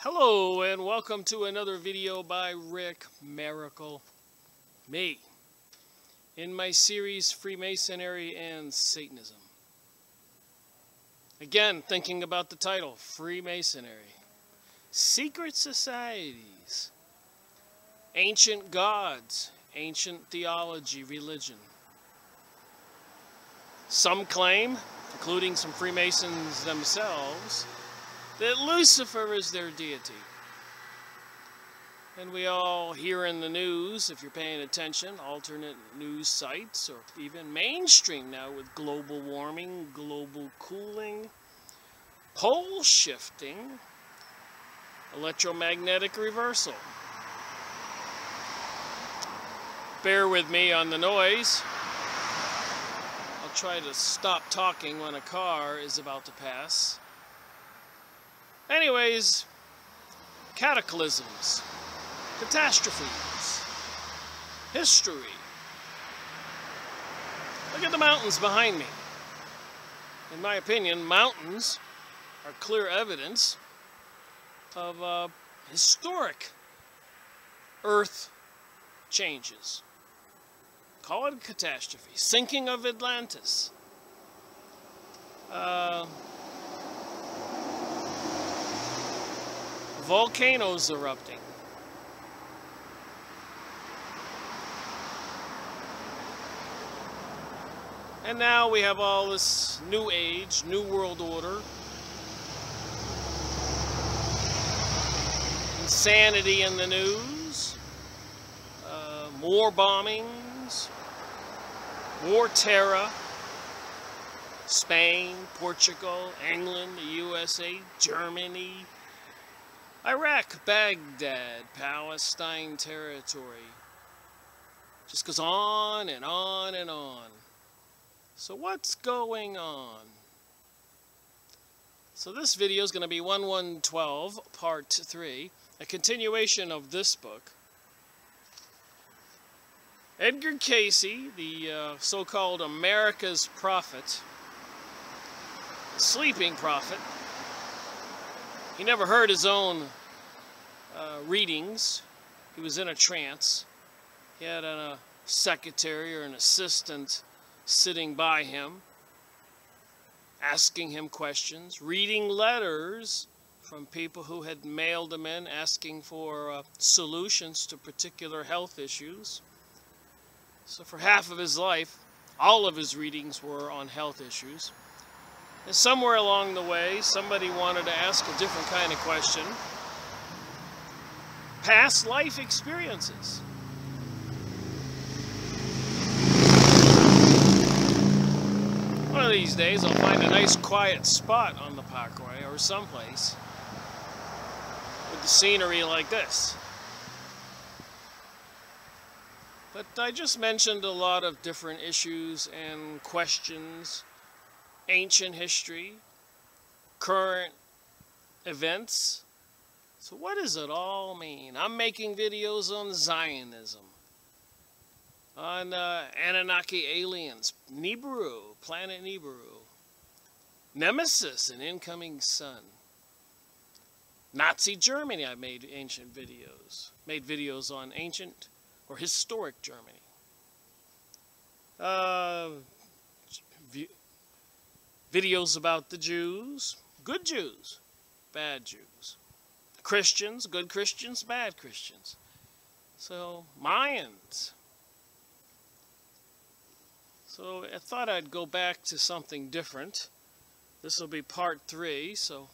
Hello and welcome to another video by Rick Miracle Me in my series Freemasonry and Satanism. Again, thinking about the title, Freemasonry. Secret societies, ancient gods, ancient theology, religion. Some claim, including some Freemasons themselves, that Lucifer is their deity. And we all hear in the news, if you're paying attention, alternate news sites, or even mainstream now with global warming, global cooling, pole shifting, electromagnetic reversal. Bear with me on the noise. I'll try to stop talking when a car is about to pass. Anyways, cataclysms, catastrophes, history. Look at the mountains behind me. In my opinion, mountains are clear evidence of historic earth changes. Call it a catastrophe. Sinking of Atlantis. Volcanoes erupting. And now we have all this new age, new world order. Insanity in the news. More bombings. More terror. Spain, Portugal, England, the USA, Germany, Iraq, Baghdad, Palestine territory. Just goes on and on and on. So what's going on? So this video is going to be 1112, part 3, a continuation of this book. Edgar Cayce, the so-called America's prophet, the sleeping prophet. He never heard his own readings. He was in a trance. He had a secretary or an assistant sitting by him, asking him questions, reading letters from people who had mailed them in, asking for solutions to particular health issues. So for half of his life, all of his readings were on health issues. And somewhere along the way, somebody wanted to ask a different kind of question. Past life experiences. One of these days, I'll find a nice quiet spot on the parkway or someplace with the scenery like this. But I just mentioned a lot of different issues and questions. Ancient history, current events. So what does it all mean? I'm making videos on Zionism, on Anunnaki aliens, Nibiru, planet Nibiru, Nemesis, an incoming sun, Nazi Germany. I made videos on ancient or historic Germany. Videos about the Jews, good Jews, bad Jews. Christians, good Christians, bad Christians. So, Mayans. So, I thought I'd go back to something different. This will be part 3, so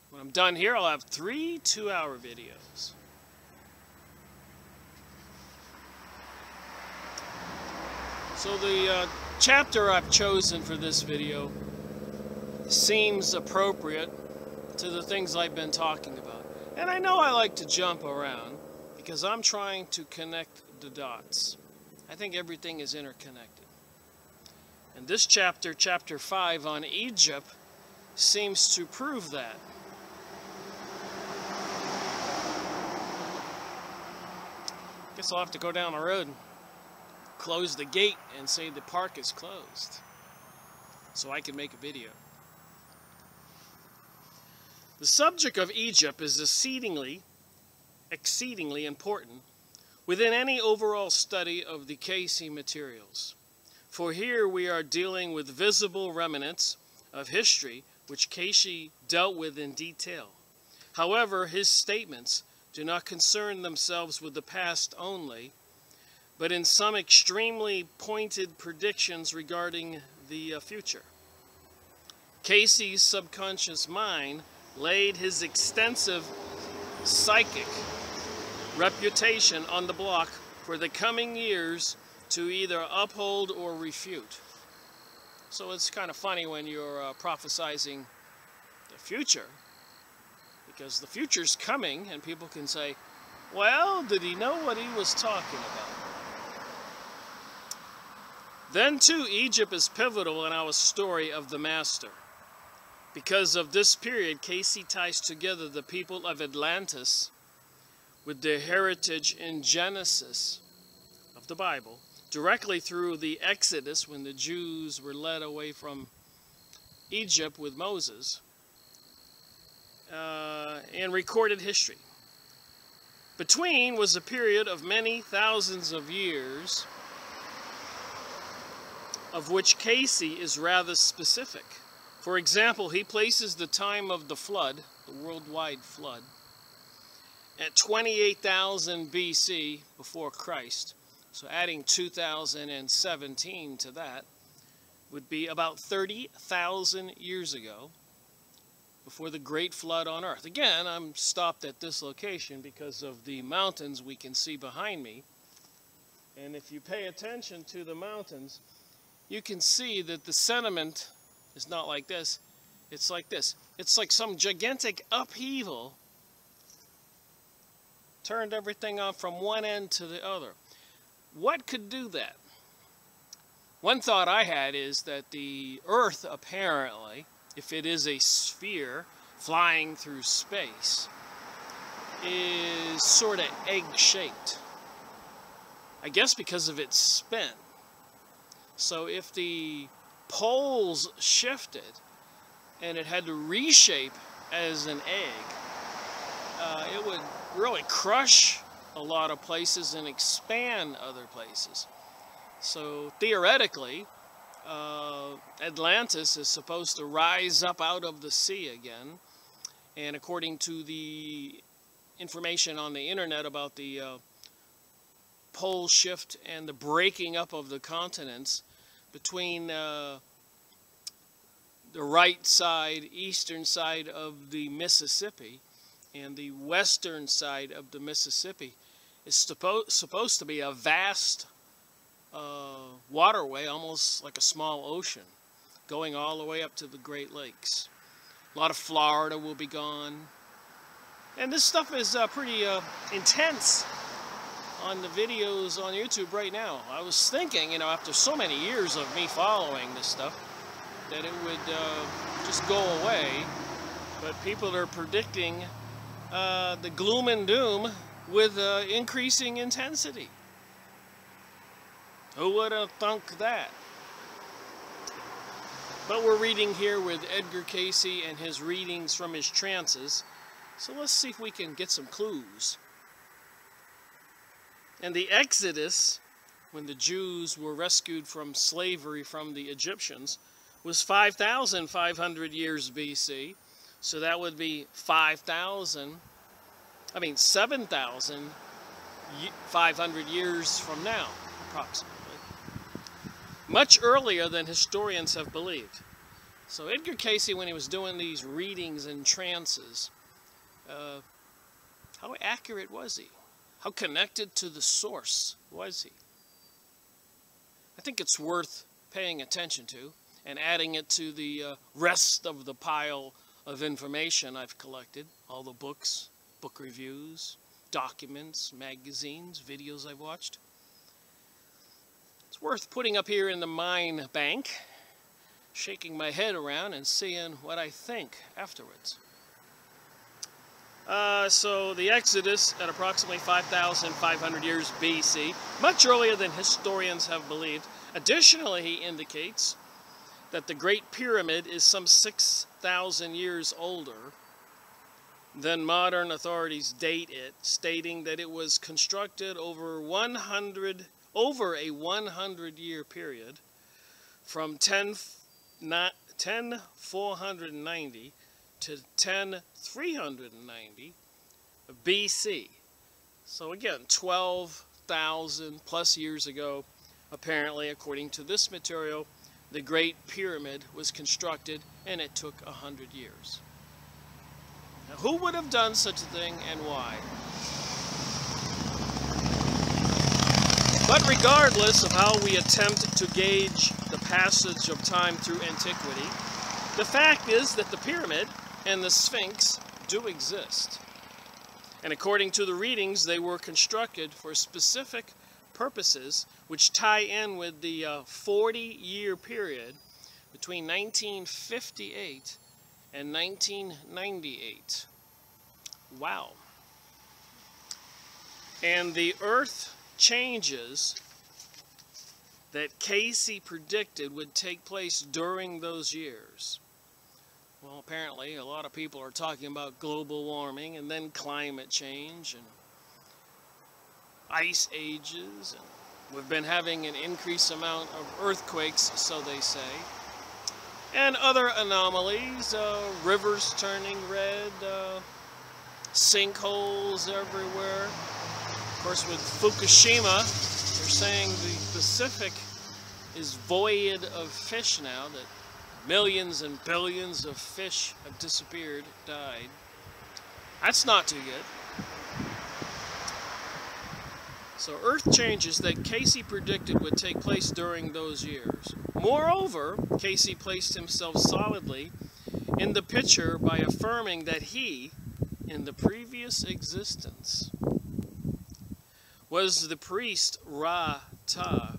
when I'm done here, I'll have 3 2-hour videos. So the chapter I've chosen for this video seems appropriate to the things I've been talking about. And I know I like to jump around because I'm trying to connect the dots. I think everything is interconnected. And this chapter, chapter 5 on Egypt, seems to prove that. Guess I'll have to go down the road, close the gate, and say the park is closed so I can make a video. The subject of Egypt is exceedingly important within any overall study of the Cayce materials. For here we are dealing with visible remnants of history which Cayce dealt with in detail. However, his statements do not concern themselves with the past only, but in some extremely pointed predictions regarding the future. Cayce's subconscious mind laid his extensive psychic reputation on the block for the coming years to either uphold or refute. So it's kind of funny when you're prophesizing the future, because the future's coming and people can say, well, did he know what he was talking about? Then too, Egypt is pivotal in our story of the Master. Because of this period, Cayce ties together the people of Atlantis with their heritage in Genesis of the Bible, directly through the Exodus when the Jews were led away from Egypt with Moses, and recorded history. Between was a period of many thousands of years, of which Cayce is rather specific. For example, he places the time of the flood, the worldwide flood, at 28,000 BC before Christ. So adding 2017 to that would be about 30,000 years ago, before the great flood on earth. Again, I'm stopped at this location because of the mountains we can see behind me. And if you pay attention to the mountains, you can see that the sediment is not like this. It's like this. It's like some gigantic upheaval turned everything on from one end to the other. What could do that? One thought I had is that the Earth, apparently, if it is a sphere flying through space, is sort of egg-shaped. I guess because of its spin. So if the poles shifted and it had to reshape as an egg, it would really crush a lot of places and expand other places. So theoretically, Atlantis is supposed to rise up out of the sea again, and according to the information on the internet about the pole shift and the breaking up of the continents between the right side, eastern side of the Mississippi and the western side of the Mississippi, is supposed to be a vast waterway, almost like a small ocean, going all the way up to the Great Lakes. A lot of Florida will be gone. And this stuff is pretty intense on the videos on YouTube right now. I was thinking, you know, after so many years of me following this stuff, that it would just go away. But people are predicting the gloom and doom with increasing intensity. Who would have thunk that? But we're reading here with Edgar Cayce and his readings from his trances. So let's see if we can get some clues. And the Exodus, when the Jews were rescued from slavery from the Egyptians, was 5,500 years BC. So that would be 7,500 years from now, approximately. Much earlier than historians have believed. So Edgar Cayce, when he was doing these readings and trances, how accurate was he? How connected to the source was he? I think it's worth paying attention to and adding it to the rest of the pile of information I've collected. All the books, book reviews, documents, magazines, videos I've watched. It's worth putting up here in the mind bank, shaking my head around and seeing what I think afterwards. So the Exodus at approximately 5,500 years BC, much earlier than historians have believed. Additionally, he indicates that the Great Pyramid is some 6,000 years older then modern authorities date it, stating that it was constructed over a 100-year period from 10,490 to 10,390 BC. So again, 12,000 plus years ago, apparently, according to this material, the Great Pyramid was constructed, and it took 100 years. Now, who would have done such a thing and why? But regardless of how we attempt to gauge the passage of time through antiquity, the fact is that the pyramid and the Sphinx do exist. And according to the readings, they were constructed for specific purposes which tie in with the 40-year period between 1958 and 1998. Wow. And the Earth changes that Cayce predicted would take place during those years. Well, apparently a lot of people are talking about global warming and then climate change and ice ages, and we've been having an increased amount of earthquakes, so they say, and other anomalies, rivers turning red, sinkholes everywhere. Of course, with Fukushima, they're saying the Pacific is void of fish now, that millions and billions of fish have disappeared, died. That's not too good. So Earth changes that Cayce predicted would take place during those years. Moreover, Cayce placed himself solidly in the picture by affirming that he, in the previous existence, was the priest Ra-Ta,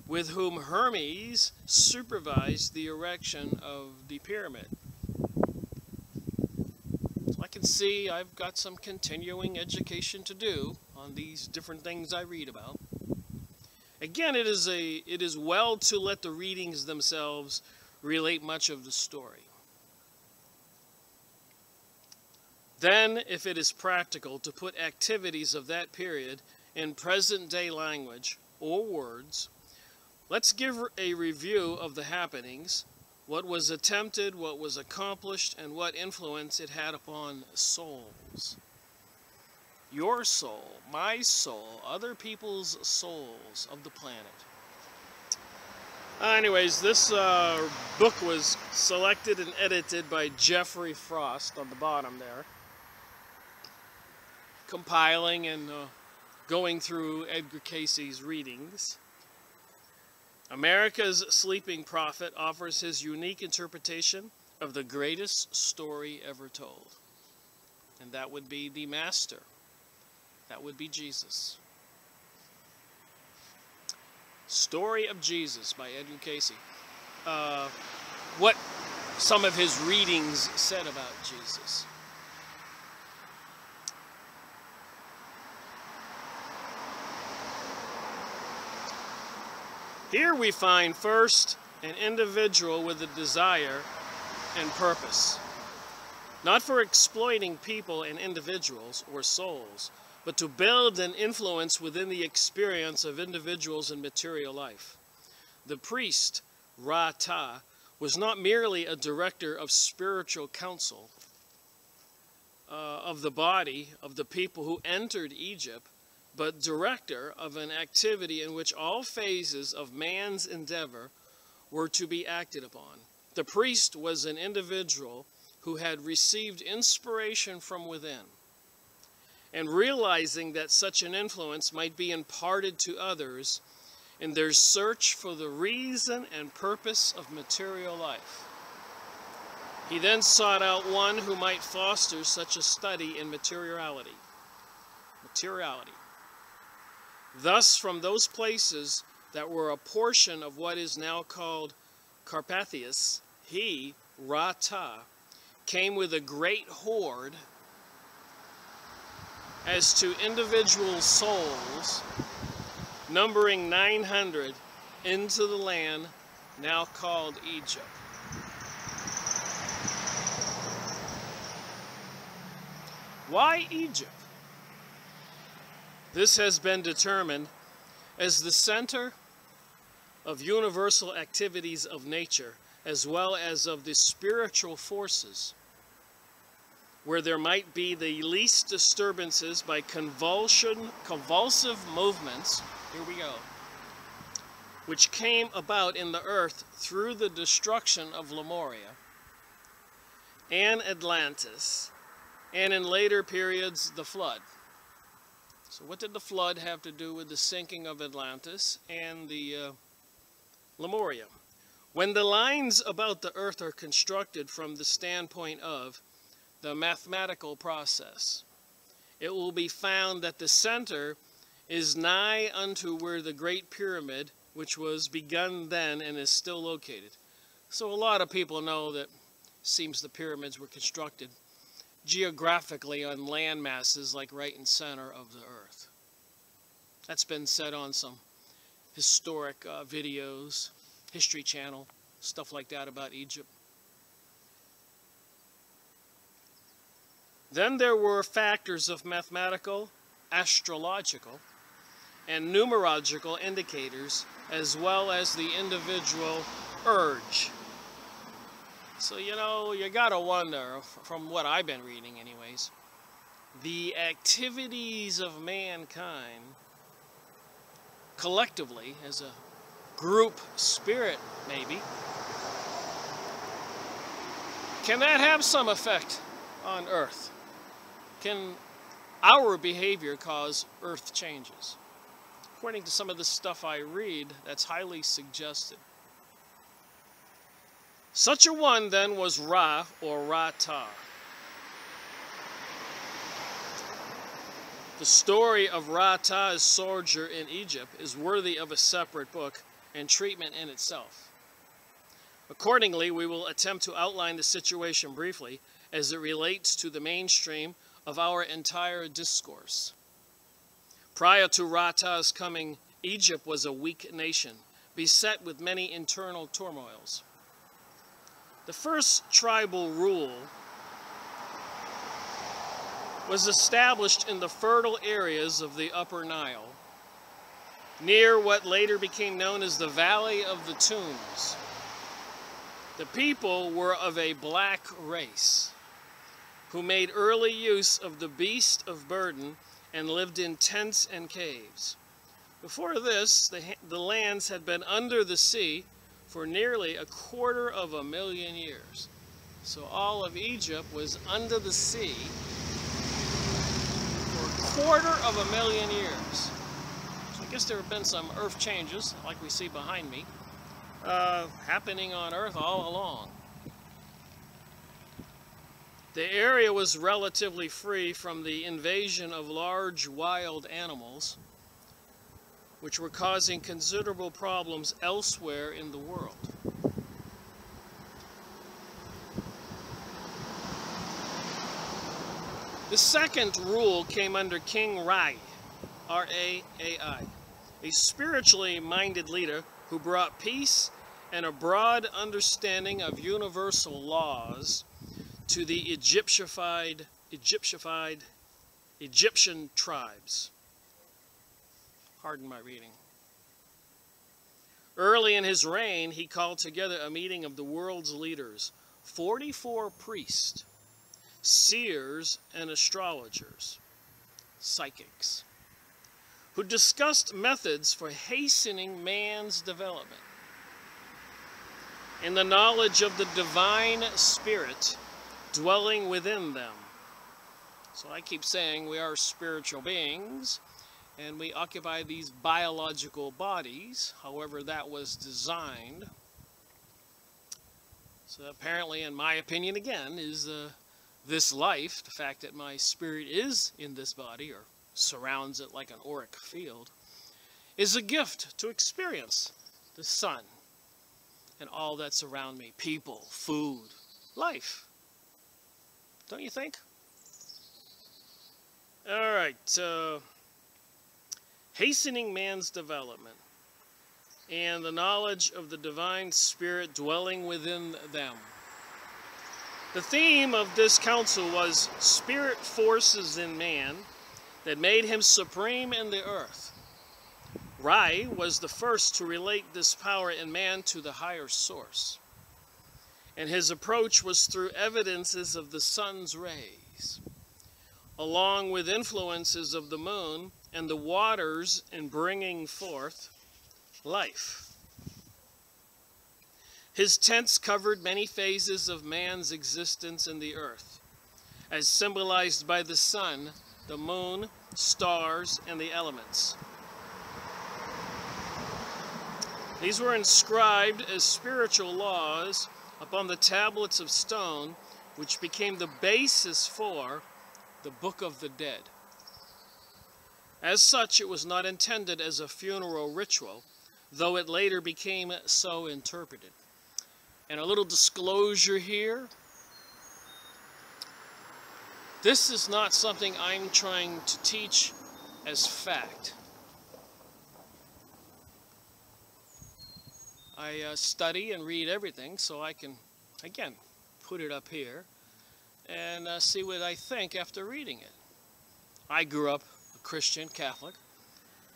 with whom Hermes supervised the erection of the pyramid. So I can see I've got some continuing education to do on these different things I read about. Again, it is well to let the readings themselves relate much of the story. Then, if it is practical to put activities of that period in present-day language or words, let's give a review of the happenings, what was attempted, what was accomplished, and what influence it had upon souls. Your soul, my soul, other people's souls of the planet. Anyways, this book was selected and edited by Jeffrey Frost on the bottom there, compiling and going through Edgar Cayce's readings. America's Sleeping Prophet offers his unique interpretation of the greatest story ever told. And that would be the Master. That would be Jesus. Story of Jesus by Edgar Cayce. What some of his readings said about Jesus. Here we find first an individual with a desire and purpose, not for exploiting people and individuals or souls, but to build an influence within the experience of individuals in material life. The priest, Ra-Ta, was not merely a director of spiritual counsel of the body of the people who entered Egypt, but director of an activity in which all phases of man's endeavor were to be acted upon. The priest was an individual who had received inspiration from within, and realizing that such an influence might be imparted to others in their search for the reason and purpose of material life. He then sought out one who might foster such a study in materiality. Thus, from those places that were a portion of what is now called Carpathius, he, Ra-Ta, came with a great horde as to individual souls, numbering 900, into the land now called Egypt. Why Egypt? This has been determined as the center of universal activities of nature, as well as of the spiritual forces, where there might be the least disturbances by convulsive movements, here we go, which came about in the earth through the destruction of Lemuria and Atlantis, and in later periods, the flood. So what did the flood have to do with the sinking of Atlantis and the Lemuria? When the lines about the earth are constructed from the standpoint of the mathematical process, it will be found that the center is nigh unto where the Great Pyramid, which was begun then and is still located. So a lot of people know that it seems the pyramids were constructed geographically on land masses like right in center of the earth. That's been said on some historic videos, History Channel, stuff like that about Egypt. Then there were factors of mathematical, astrological, and numerological indicators, as well as the individual urge. So, you know, you gotta wonder, from what I've been reading anyways, the activities of mankind collectively, as a group spirit maybe, can that have some effect on Earth? Can our behavior cause Earth changes? According to some of the stuff I read, that's highly suggested. Such a one then was Ra, or Ra-Ta. The story of Ra-Ta's sojourn in Egypt is worthy of a separate book and treatment in itself. Accordingly, we will attempt to outline the situation briefly as it relates to the mainstream of our entire discourse. Prior to Ra-Ta's coming, Egypt was a weak nation, beset with many internal turmoils. The first tribal rule was established in the fertile areas of the Upper Nile, near what later became known as the Valley of the Tombs. The people were of a black race, who made early use of the beast of burden and lived in tents and caves. Before this, the lands had been under the sea for nearly 250,000 years. So all of Egypt was under the sea for 250,000 years. So I guess there have been some earth changes, like we see behind me, happening on Earth all along. The area was relatively free from the invasion of large wild animals, which were causing considerable problems elsewhere in the world. The second rule came under King Rai, R-A-A-I, a spiritually minded leader who brought peace and a broad understanding of universal laws to the Egyptian tribes. Pardon my reading. Early in his reign, he called together a meeting of the world's leaders, 44 priests, seers, and astrologers, psychics, who discussed methods for hastening man's development in the knowledge of the divine spirit dwelling within them. So I keep saying we are spiritual beings, and we occupy these biological bodies, however that was designed. So apparently, in my opinion again, is this life, the fact that my spirit is in this body, or surrounds it like an auric field, is a gift to experience the sun and all that's around me, people, food, life. Don't you think? All right, hastening man's development and the knowledge of the divine spirit dwelling within them. The theme of this council was spirit forces in man that made him supreme in the earth. Rai was the first to relate this power in man to the higher source, and his approach was through evidences of the sun's rays, along with influences of the moon and the waters in bringing forth life. His tents covered many phases of man's existence in the earth, as symbolized by the sun, the moon, stars, and the elements. These were inscribed as spiritual laws upon the tablets of stone, which became the basis for the Book of the Dead. As such, it was not intended as a funeral ritual, though it later became so interpreted. And a little disclosure here. This is not something I'm trying to teach as fact. I study and read everything so I can, again, put it up here and see what I think after reading it. I grew up a Christian, Catholic.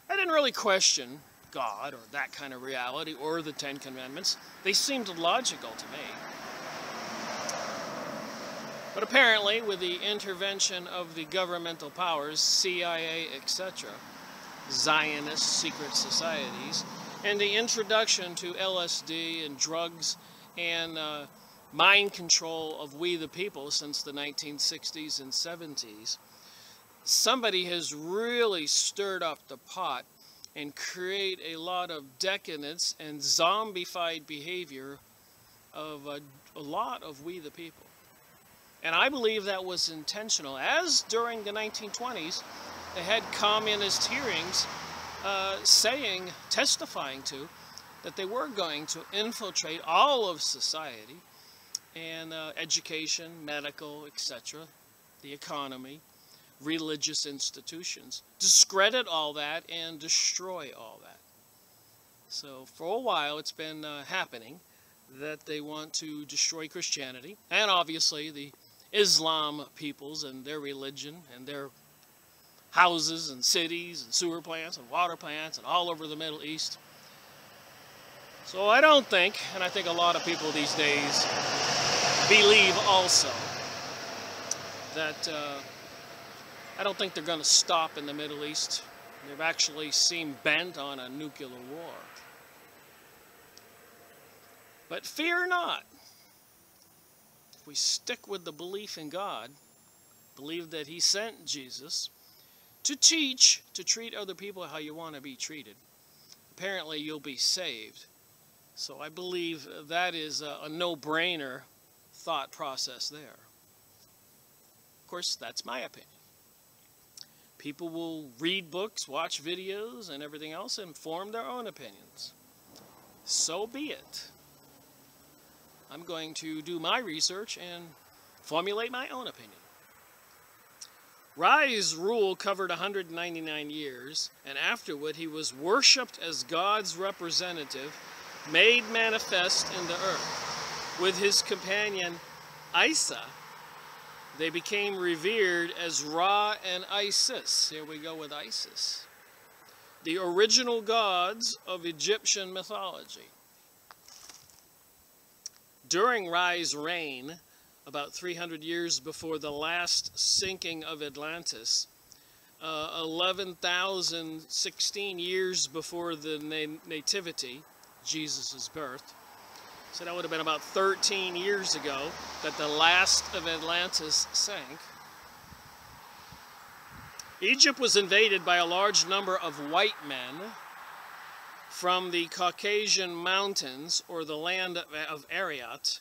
I didn't really question God or that kind of reality or the Ten Commandments. They seemed logical to me. But apparently, with the intervention of the governmental powers, CIA, etc., Zionist secret societies, and the introduction to LSD and drugs and mind control of we the people since the 1960s and 70s, somebody has really stirred up the pot and create a lot of decadence and zombified behavior of a lot of we the people. And I believe that was intentional, as during the 1920s, they had communist hearings testifying to, that they were going to infiltrate all of society and education, medical, etc., the economy, religious institutions, discredit all that and destroy all that. So for a while it's been happening that they want to destroy Christianity and obviously the Islam peoples and their religion and their houses and cities and sewer plants and water plants and all over the Middle East. So I don't think, and I think a lot of people these days believe also, that I don't think they're going to stop in the Middle East. They've actually seemed bent on a nuclear war. But fear not. If we stick with the belief in God, believe that He sent Jesus to teach, to treat other people how you want to be treated, apparently you'll be saved. So I believe that is a no-brainer thought process there. Of course, that's my opinion. People will read books, watch videos, and everything else and form their own opinions. So be it. I'm going to do my research and formulate my own opinion. Rai's rule covered 199 years, and afterward he was worshipped as God's representative, made manifest in the earth. With his companion Cayce, they became revered as Ra and Isis. Here we go with Isis. The original gods of Egyptian mythology. During Rai's reign, about 300 years before the last sinking of Atlantis, 11,016 years before the nativity, Jesus' birth, so that would have been about 13 years ago that the last of Atlantis sank. Egypt was invaded by a large number of white men from the Caucasian mountains, or the land of Ariat.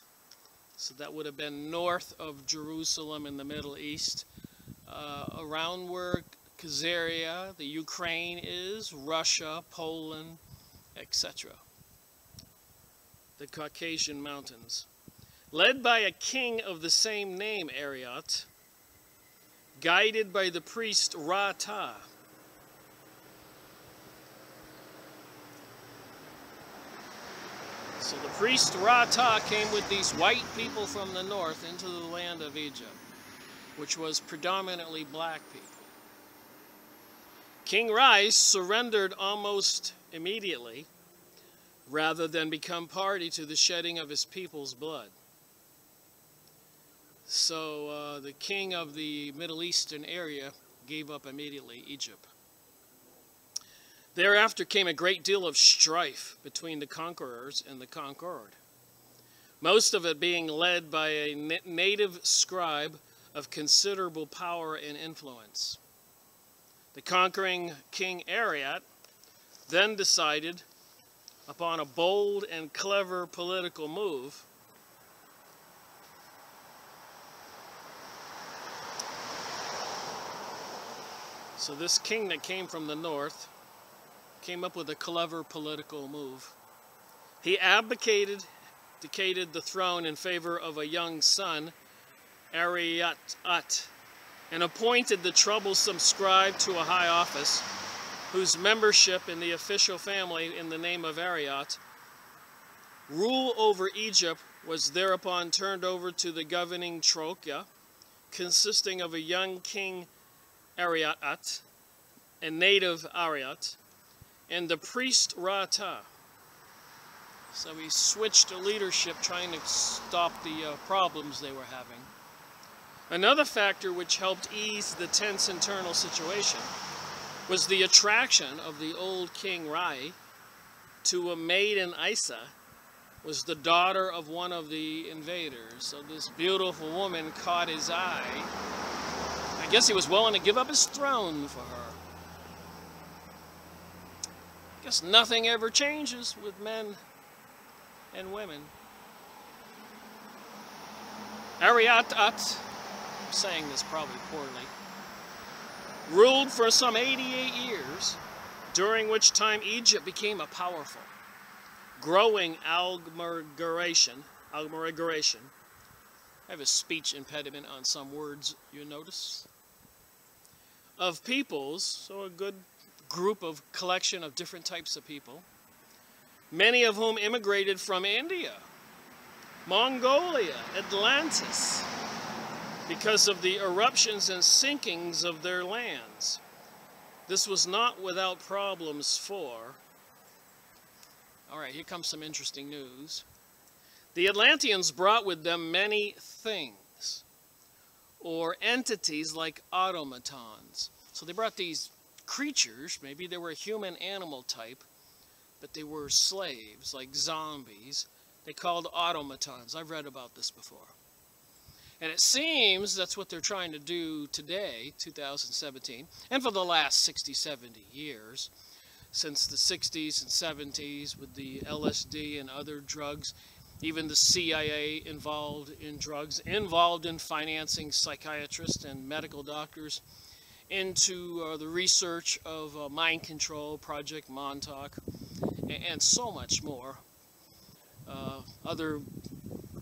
So that would have been north of Jerusalem in the Middle East, around where Khazaria, the Ukraine is, Russia, Poland, etc. The Caucasian mountains. Led by a king of the same name, Ariat, guided by the priest Ra-Ta. So the priest Ra-Ta came with these white people from the north into the land of Egypt, which was predominantly black people. King Rice surrendered almost immediately, rather than become party to the shedding of his people's blood. So the king of the Middle Eastern area gave up immediately Egypt. Thereafter came a great deal of strife between the conquerors and the conquered, most of it being led by a native scribe of considerable power and influence. The conquering King Ariat then decided upon a bold and clever political move So this king that came from the north came up with a clever political move. He abdicated the throne in favor of a young son, Ariat, and appointed the troublesome scribe to a high office, whose membership in the official family in the name of Ariat. Rule over Egypt was thereupon turned over to the governing Troika, consisting of a young king Ariat, a native Ariat, and the priest Ra-Ta. So he switched to leadership, trying to stop the problems they were having. Another factor which helped ease the tense internal situation was the attraction of the old King Rai to a maiden Isa, was the daughter of one of the invaders. So this beautiful woman caught his eye. I guess he was willing to give up his throne for her. I guess nothing ever changes with men and women. Ariat, I'm saying this probably poorly, ruled for some 88 years, during which time Egypt became a powerful, growing agglomeration. I have a speech impediment on some words, you notice, of peoples, so a good group of collection of different types of people, many of whom immigrated from India, Mongolia, Atlantis, because of the eruptions and sinkings of their lands. This was not without problems for... All right, here comes some interesting news. The Atlanteans brought with them many things, or entities like automatons. So they brought these creatures, maybe they were a human animal type, but they were slaves, like zombies. They called automatons. I've read about this before. And it seems that's what they're trying to do today, 2017, and for the last 60, 70 years, since the 60s and 70s with the LSD and other drugs, even the CIA involved in drugs, involved in financing psychiatrists and medical doctors into the research of mind control, Project Montauk, and so much more. Other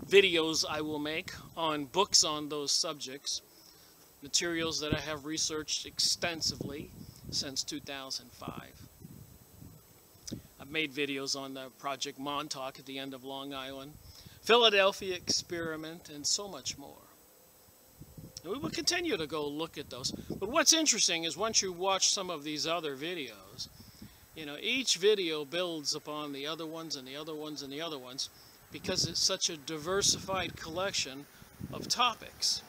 videos I will make on books on those subjects, materials that I have researched extensively since 2005. I've made videos on the Project Montauk at the end of Long Island, Philadelphia experiment, and so much more. And we will continue to go look at those. But what's interesting is once you watch some of these other videos, you know, each video builds upon the other ones and the other ones and the other ones, because it's such a diversified collection of topics.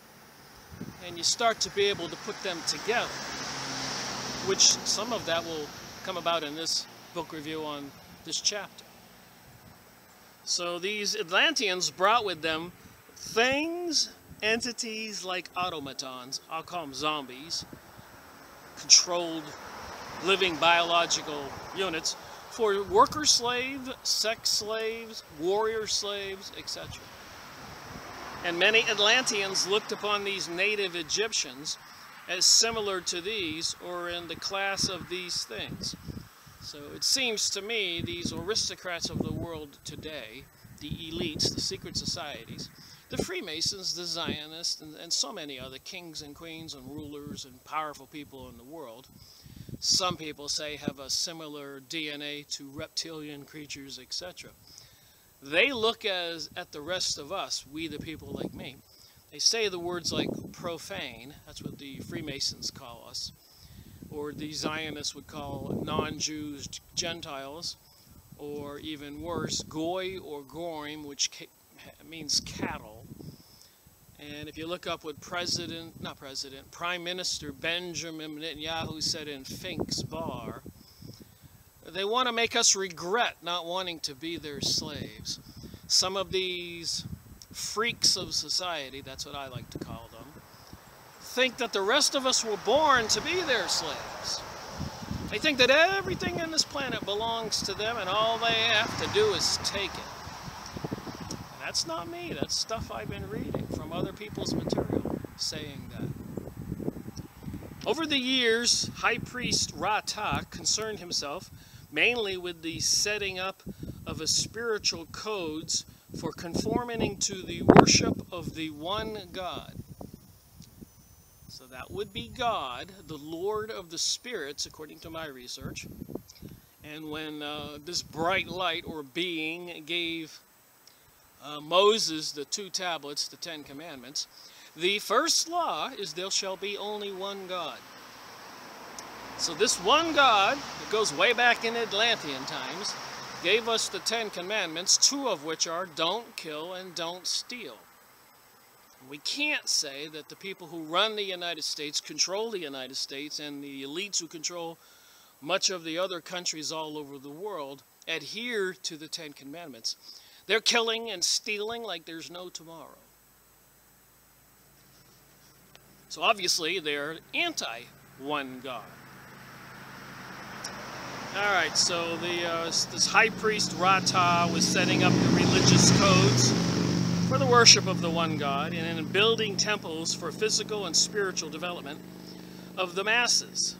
And you start to be able to put them together, which some of that will come about in this book review on this chapter. So these Atlanteans brought with them things, entities like automatons, I'll call them zombies, controlled living biological units, for worker slaves, sex slaves, warrior slaves, etc. And many Atlanteans looked upon these native Egyptians as similar to these, or in the class of these things. So it seems to me these aristocrats of the world today, the elites, the secret societies, the Freemasons, the Zionists, and so many other kings and queens and rulers and powerful people in the world, some people say have a similar DNA to reptilian creatures, etc. They look at the rest of us, we the people like me. They say the words like profane, that's what the Freemasons call us, or the Zionists would call non-Jews Gentiles, or even worse, goy or goyim, which means cattle. And if you look up what Prime Minister Benjamin Netanyahu said in Fink's Bar, they want to make us regret not wanting to be their slaves. Some of these freaks of society, that's what I like to call them, think that the rest of us were born to be their slaves. They think that everything on this planet belongs to them and all they have to do is take it. And that's not me, that's stuff I've been reading from other people's material saying that. Over the years, High Priest Rata concerned himself mainly with the setting up of a spiritual codes for conforming to the worship of the one God. So that would be God, the Lord of the spirits, according to my research. And when this bright light or being gave Moses the 2 tablets, the 10 commandments, the first law is there shall be only one God. So this one God, that goes way back in Atlantean times, gave us the 10 commandments, 2 of which are don't kill and don't steal. We can't say that the people who run the United States, control the United States, and the elites who control much of the other countries all over the world adhere to the 10 commandments. They're killing and stealing like there's no tomorrow. So obviously they're anti-one God. Alright, so this high priest Rata was setting up the religious codes for the worship of the one God and in building temples for physical and spiritual development of the masses.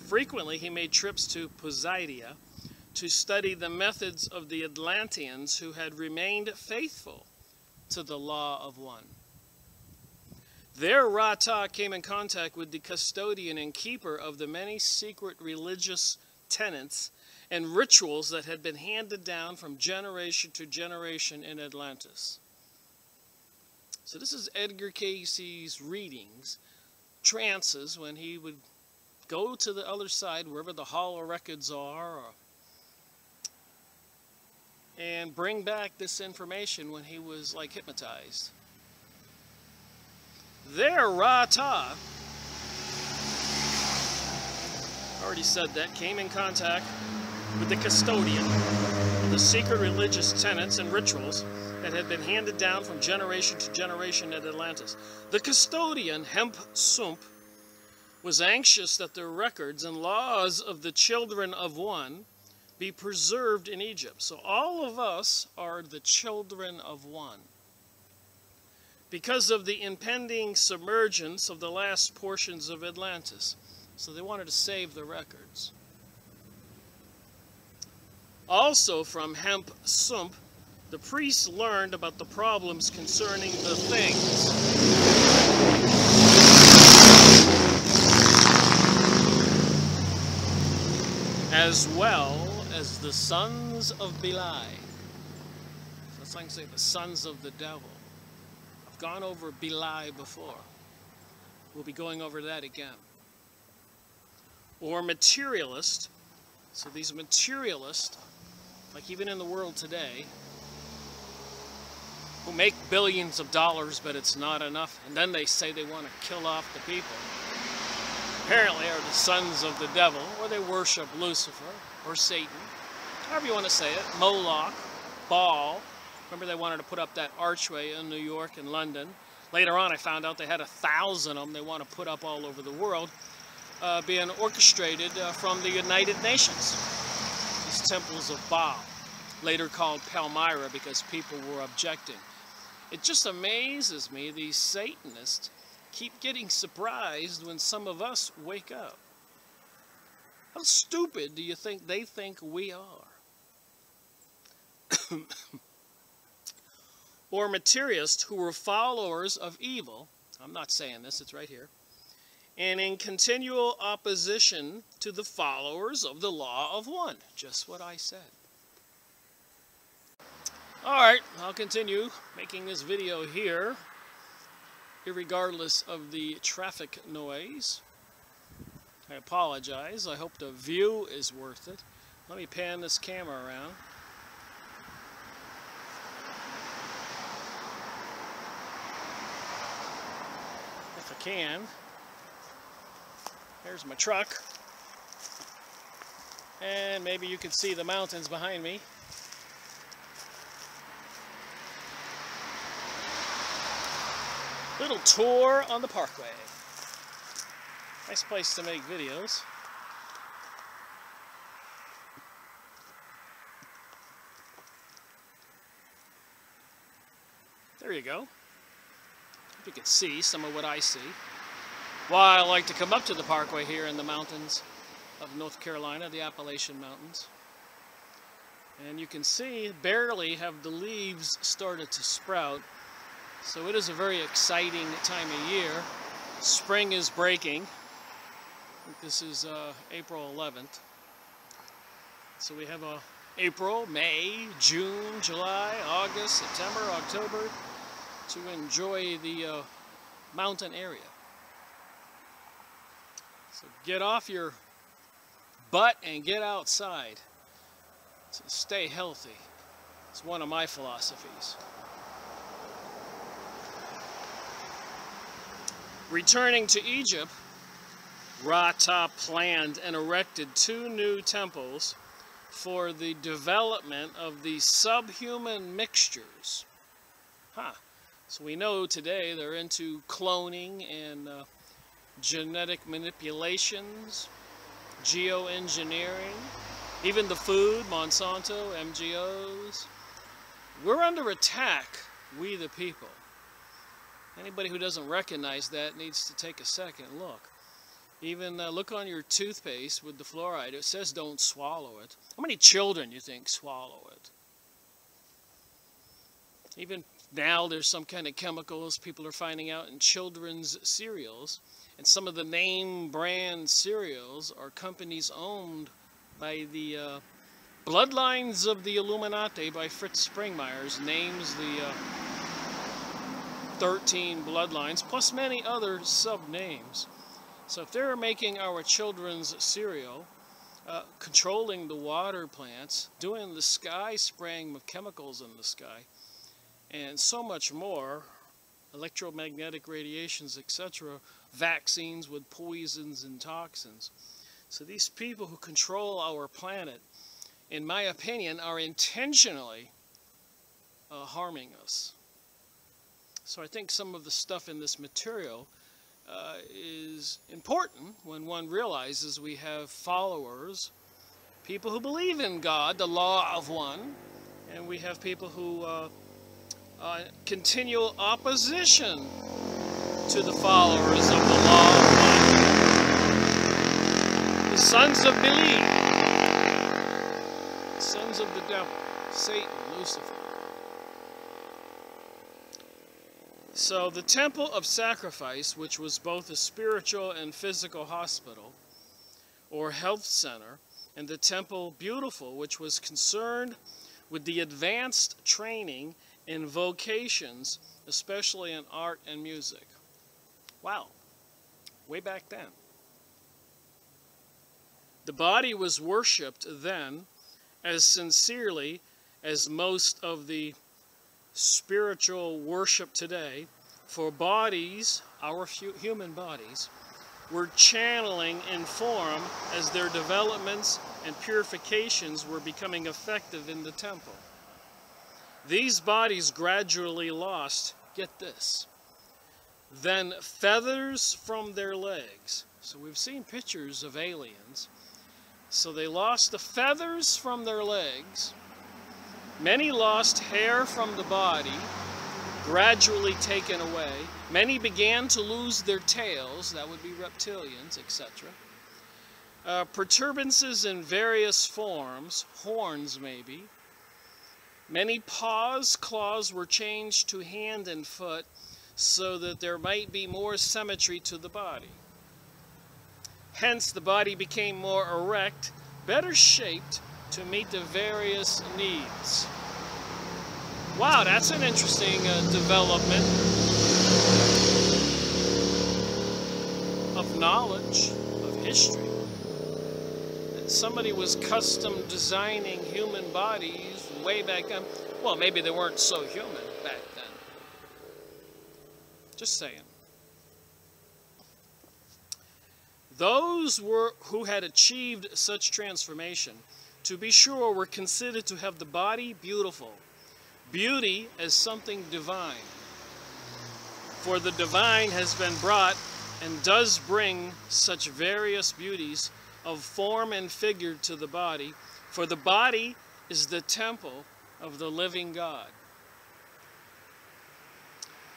Frequently he made trips to Poseidia to study the methods of the Atlanteans who had remained faithful to the law of one. There Rata came in contact with the custodian and keeper of the many secret religious tenets and rituals that had been handed down from generation to generation in Atlantis. So this is Edgar Cayce's readings, trances, when he would go to the other side, wherever the hollow records are, and bring back this information when he was like hypnotized. There, Rata, already said that, came in contact with the custodian of the secret religious tenets and rituals that had been handed down from generation to generation at Atlantis. The custodian, Hemp Sump, was anxious that the records and laws of the children of one be preserved in Egypt. So all of us are the children of one. Because of the impending submergence of the last portions of Atlantis. So they wanted to save the records. Also from Hemp Sump, the priests learned about the problems concerning the things. As well as the sons of Beli. So that's like say the sons of the devil. I've gone over Beli before. We'll be going over that again. Or materialist. So these materialists, like even in the world today, who make billions of dollars, but it's not enough, and then they say they want to kill off the people, apparently are the sons of the devil, or they worship Lucifer, or Satan, however you want to say it, Moloch, Baal. Remember they wanted to put up that archway in New York and London. Later on I found out they had 1,000 of them they want to put up all over the world, being orchestrated from the United Nations. These temples of Baal, later called Palmyra because people were objecting. It just amazes me these Satanists keep getting surprised when some of us wake up. How stupid do you think they think we are? Or materialists who were followers of evil, I'm not saying this, it's right here, and in continual opposition to the followers of the law of one. Just what I said. Alright, I'll continue making this video here, irregardless of the traffic noise. I apologize. I hope the view is worth it. Let me pan this camera around. If I can. There's my truck. And maybe you can see the mountains behind me. Little tour on the parkway. Nice place to make videos. There you go. Hope you can see some of what I see. Why I like to come up to the parkway here in the mountains of North Carolina, the Appalachian Mountains. And you can see barely have the leaves started to sprout. So it is a very exciting time of year. Spring is breaking. I think this is April 11th. So we have April, May, June, July, August, September, October to enjoy the mountain area. So get off your butt and get outside. So stay healthy. It's one of my philosophies. Returning to Egypt, Ra-Ta planned and erected 2 new temples for the development of the subhuman mixtures. So we know today they're into cloning and genetic manipulations, geoengineering, even the food, Monsanto, MGOs. We're under attack, we the people. Anybody who doesn't recognize that needs to take a second look. Even look on your toothpaste with the fluoride. It says don't swallow it. How many children you think swallow it? Even now there's some kind of chemicals people are finding out in children's cereals. And some of the name brand cereals are companies owned by the Bloodlines of the Illuminati by Fritz Springmeyer's names the 13 bloodlines, plus many other sub-names. So if they're making our children's cereal, controlling the water plants, doing the sky, spraying with chemicals in the sky, and so much more, electromagnetic radiations, etc., vaccines with poisons and toxins. So these people who control our planet, in my opinion, are intentionally harming us. So I think some of the stuff in this material is important when one realizes we have followers, people who believe in God, the law of one, and we have people who continual opposition to the followers of the law of one. The sons of Belial, sons of the devil, Satan, Lucifer. So the temple of sacrifice, which was both a spiritual and physical hospital or health center, and the temple beautiful, which was concerned with the advanced training in vocations, especially in art and music. Wow, way back then. The body was worshipped then as sincerely as most of the spiritual worship today, for bodies, our human bodies, were channeling in form as their developments and purifications were becoming effective in the temple. These bodies gradually lost, get this, then feathers from their legs. So we've seen pictures of aliens. So they lost the feathers from their legs. Many lost hair from the body, gradually taken away. Many began to lose their tails, that would be reptilians, etc. Protuberances in various forms, horns maybe. Many paws, claws were changed to hand and foot so that there might be more symmetry to the body. Hence, the body became more erect, better shaped to meet the various needs. Wow, that's an interesting development of knowledge, of history. That somebody was custom designing human bodies way back then. Well, maybe they weren't so human back then. Just saying. Those who had achieved such transformation, to be sure, were considered to have the body beautiful. Beauty as something divine. For the divine has been brought and does bring such various beauties of form and figure to the body, for the body is the temple of the living God.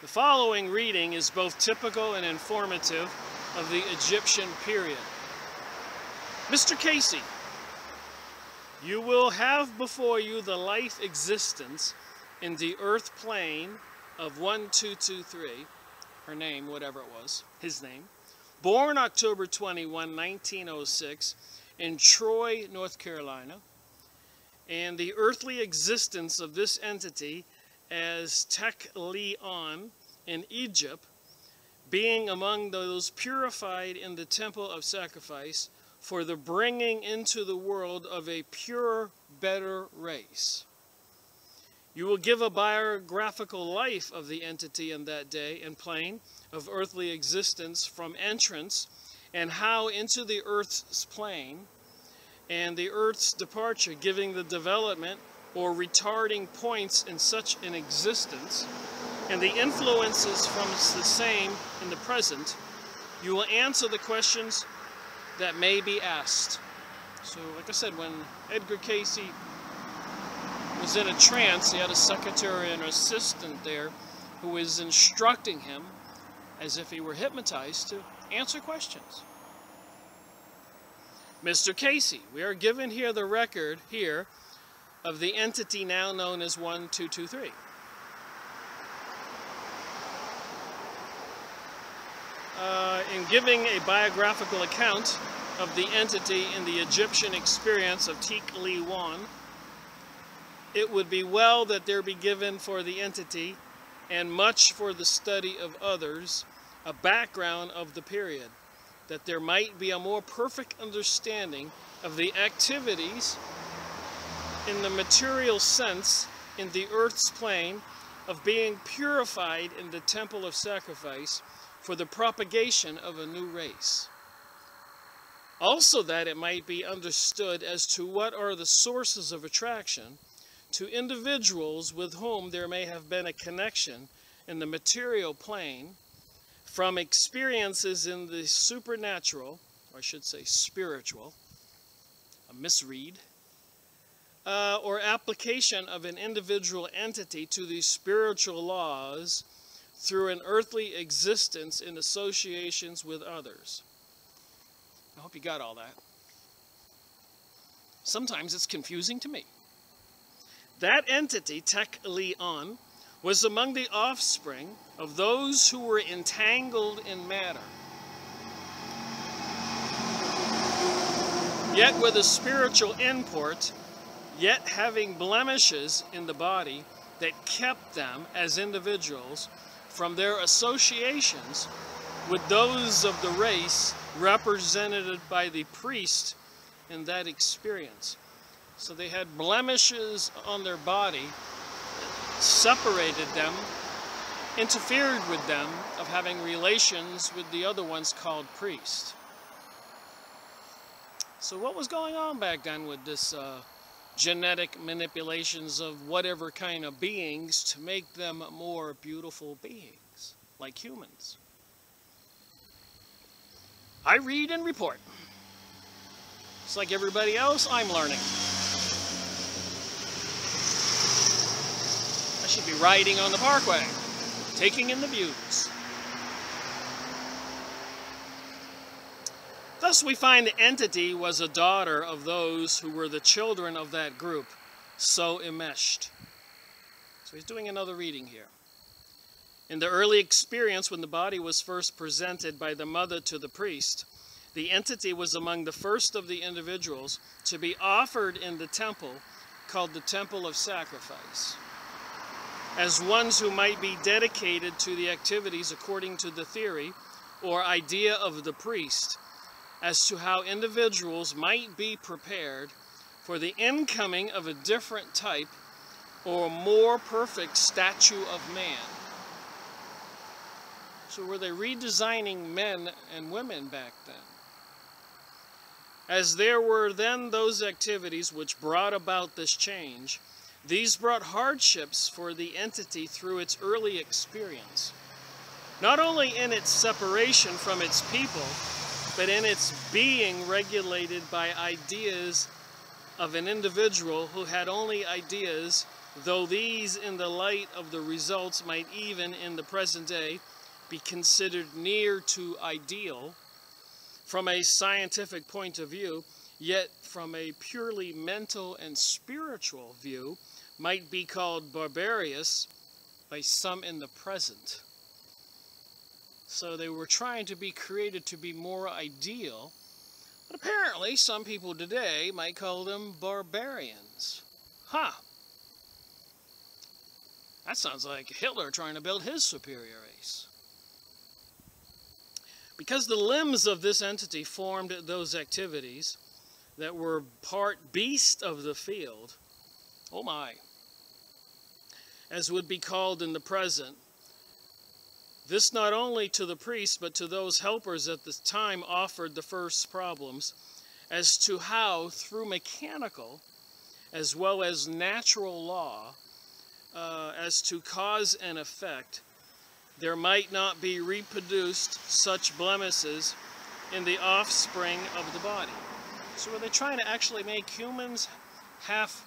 The following reading is both typical and informative of the Egyptian period. Mr. Cayce, you will have before you the life existence in the earth plane of 1223, her name, whatever it was, his name, born October 21, 1906, in Troy, North Carolina, and the earthly existence of this entity as Tek-Leon in Egypt, being among those purified in the temple of sacrifice for the bringing into the world of a pure, better race. You will give a biographical life of the entity in that day and plane of earthly existence from entrance and how into the earth's plane and the earth's departure, giving the development or retarding points in such an existence and the influences from the same in the present. You will answer the questions that may be asked. So, like I said, when Edgar Cayce was in a trance, he had a secretary and assistant there who was instructing him as if he were hypnotized to answer questions. Mr. Cayce, we are given here the record here of the entity now known as 1223. In giving a biographical account of the entity in the Egyptian experience of Tek-Leon, it would be well that there be given for the entity, and much for the study of others, a background of the period, that there might be a more perfect understanding of the activities in the material sense in the earth's plane of being purified in the temple of sacrifice for the propagation of a new race. Also that it might be understood as to what are the sources of attraction to individuals with whom there may have been a connection in the material plane from experiences in the supernatural, or I should say spiritual, a misread, or application of an individual entity to these spiritual laws through an earthly existence in associations with others. I hope you got all that. Sometimes it's confusing to me. That entity, Tek-Leon, was among the offspring of those who were entangled in matter, yet with a spiritual import, yet having blemishes in the body that kept them as individuals from their associations with those of the race represented by the priest in that experience. So they had blemishes on their body, separated them, interfered with them of having relations with the other ones called priests. So what was going on back then with this genetic manipulations of whatever kind of beings to make them more beautiful beings, like humans? I read and report. Just like everybody else, I'm learning. I should be riding on the parkway, taking in the views. Thus we find the entity was a daughter of those who were the children of that group, so enmeshed. So he's doing another reading here. In the early experience when the body was first presented by the mother to the priest, the entity was among the first of the individuals to be offered in the temple called the Temple of Sacrifice. as ones who might be dedicated to the activities according to the theory or idea of the priest, as to how individuals might be prepared for the incoming of a different type or more perfect statue of man. So were they redesigning men and women back then? As there were then those activities which brought about this change, these brought hardships for the entity through its early experience, not only in its separation from its people, but in its being regulated by ideas of an individual who had only ideas, though these in the light of the results might even in the present day be considered near to ideal from a scientific point of view, yet from a purely mental and spiritual view might be called barbarous by some in the present. So they were trying to be created to be more ideal, but apparently some people today might call them barbarians. Huh. That sounds like Hitler trying to build his superior race. Because the limbs of this entity formed those activities that were part beast of the field, oh my, as would be called in the present, this not only to the priests, but to those helpers at the time offered the first problems as to how, through mechanical as well as natural law, as to cause and effect, there might not be reproduced such blemisses in the offspring of the body. So were they trying to actually make humans half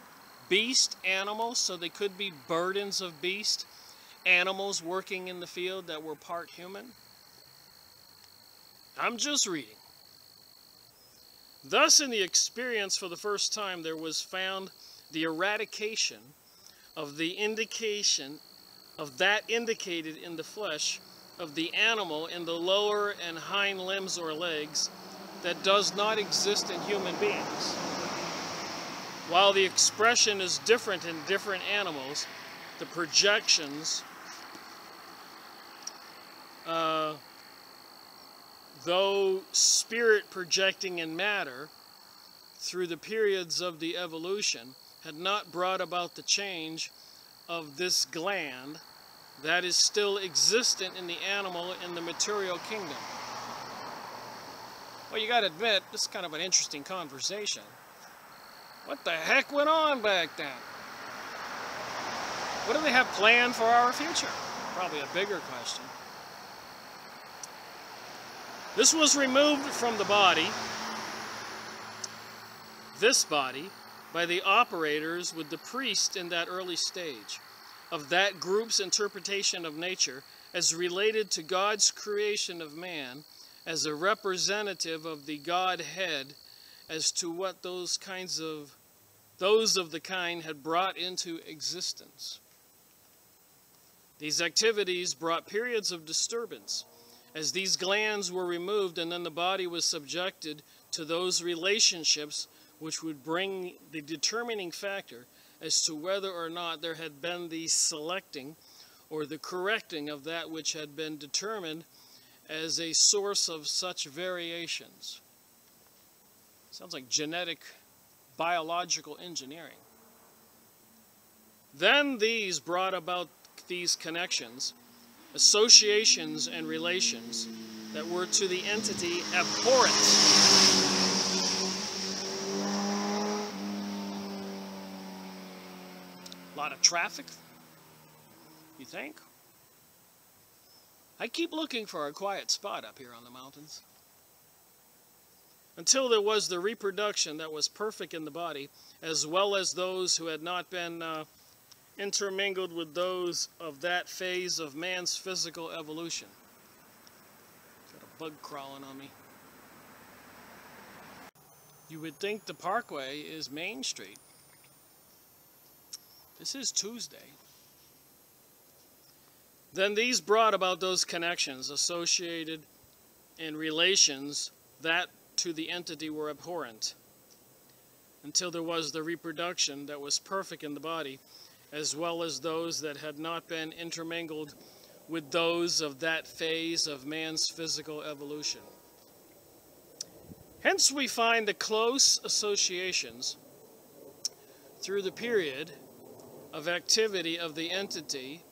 beast animals so they could be burdens of beast? Animals working in the field that were part human? I'm just reading. Thus, in the experience for the first time, there was found the eradication of the indication of that indicated in the flesh of the animal in the lower and hind limbs or legs that does not exist in human beings. While the expression is different in different animals, the projections, though spirit projecting in matter through the periods of the evolution, had not brought about the change of this gland that is still existent in the animal in the material kingdom. Well, you gotta admit, this is kind of an interesting conversation. What the heck went on back then? What do they have planned for our future? Probably a bigger question. This was removed from the body, this body, by the operators with the priest in that early stage of that group's interpretation of nature as related to God's creation of man as a representative of the Godhead, as to what those of the kind had brought into existence. These activities brought periods of disturbance as these glands were removed, and then the body was subjected to those relationships which would bring the determining factor as to whether or not there had been the selecting or the correcting of that which had been determined as a source of such variations. Sounds like genetic, biological engineering. Then these brought about these connections, associations, and relations that were to the entity abhorrent. A lot of traffic, you think? I keep looking for a quiet spot up here on the mountains. Until there was the reproduction that was perfect in the body, as well as those who had not been intermingled with those of that phase of man's physical evolution. Got a bug crawling on me. You would think the Parkway is Main Street. This is Tuesday. Then these brought about those connections associated in relations that to the entity were abhorrent, until there was the reproduction that was perfect in the body, as well as those that had not been intermingled with those of that phase of man's physical evolution. Hence we find the close associations through the period of activity of the entity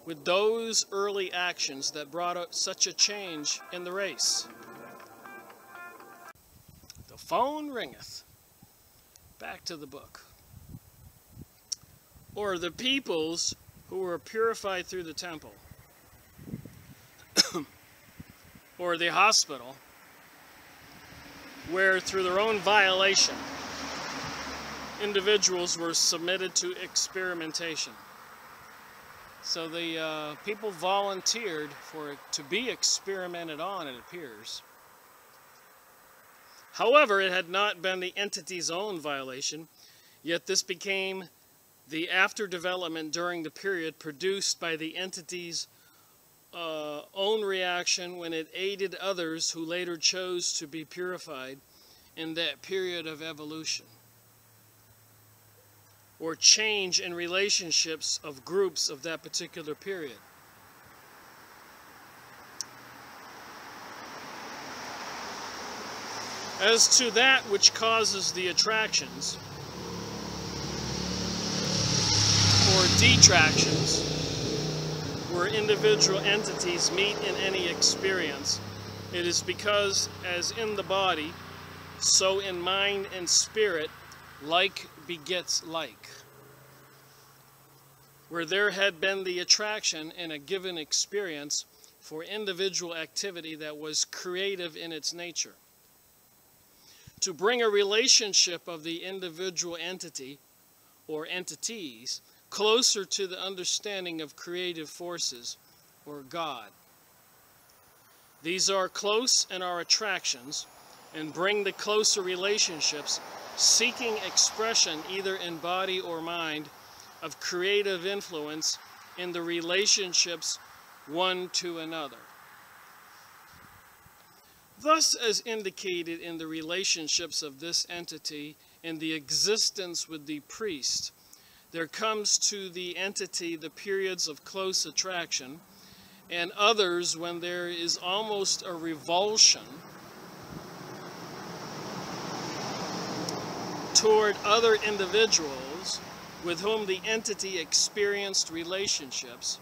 with those early actions that brought out such a change in the race. The phone ringeth. Back to the book. Or the peoples who were purified through the temple, or the hospital, where through their own violation, individuals were submitted to experimentation. So the people volunteered for it to be experimented on, it appears. However, it had not been the entity's own violation, yet this became the after development during the period produced by the entity's own reaction when it aided others who later chose to be purified in that period of evolution, or change in relationships of groups of that particular period. As to that which causes the attractions or detractions, where individual entities meet in any experience, it is because, as in the body, so in mind and spirit, like begets like. Where there had been the attraction in a given experience for individual activity that was creative in its nature, to bring a relationship of the individual entity or entities closer to the understanding of creative forces or God. These are close in our attractions and bring the closer relationships, seeking expression either in body or mind of creative influence in the relationships one to another. Thus, as indicated in the relationships of this entity in the existence with the priest, there comes to the entity the periods of close attraction, and others when there is almost a revulsion toward other individuals with whom the entity experienced relationships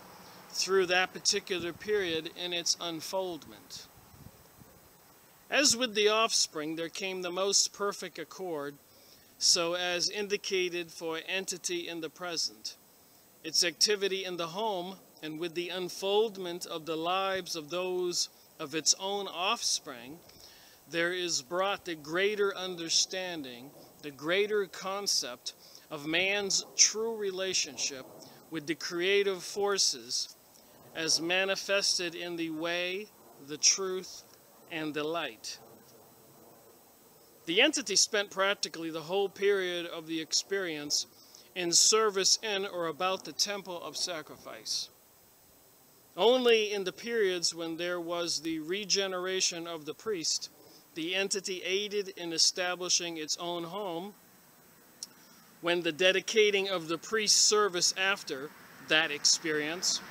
through that particular period in its unfoldment. As with the offspring, there came the most perfect accord, so as indicated for entity in the present, its activity in the home, and with the unfoldment of the lives of those of its own offspring, there is brought the greater understanding, the greater concept of man's true relationship with the creative forces as manifested in the way, the truth, and the light. The entity spent practically the whole period of the experience in service in or about the temple of sacrifice. Only in the periods when there was the regeneration of the priest, the entity aided in establishing its own home, when the dedicating of the priest's service after that experience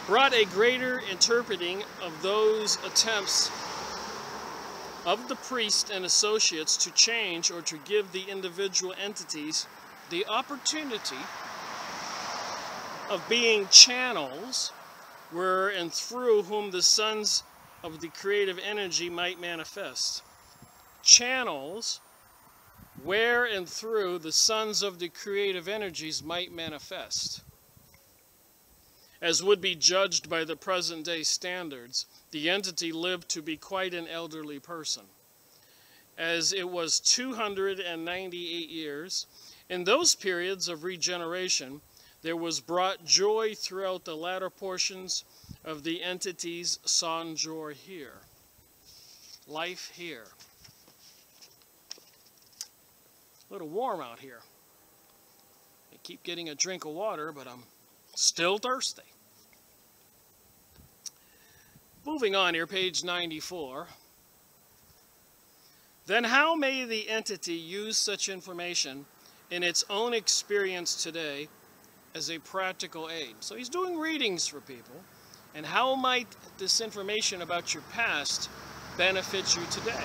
brought a greater interpreting of those attempts of the priest and associates to change or to give the individual entities the opportunity of being channels where and through whom the sons of the creative energy might manifest. Channels where and through the sons of the creative energies might manifest. As would be judged by the present day standards, the entity lived to be quite an elderly person, as it was 298 years. In those periods of regeneration, there was brought joy throughout the latter portions of the entity's sojourn here, life here. A little warm out here. I keep getting a drink of water, but I'm still thirsty. Moving on here, page 94. Then how may the entity use such information in its own experience today as a practical aid. So he's doing readings for people. And how might this information about your past benefit you today?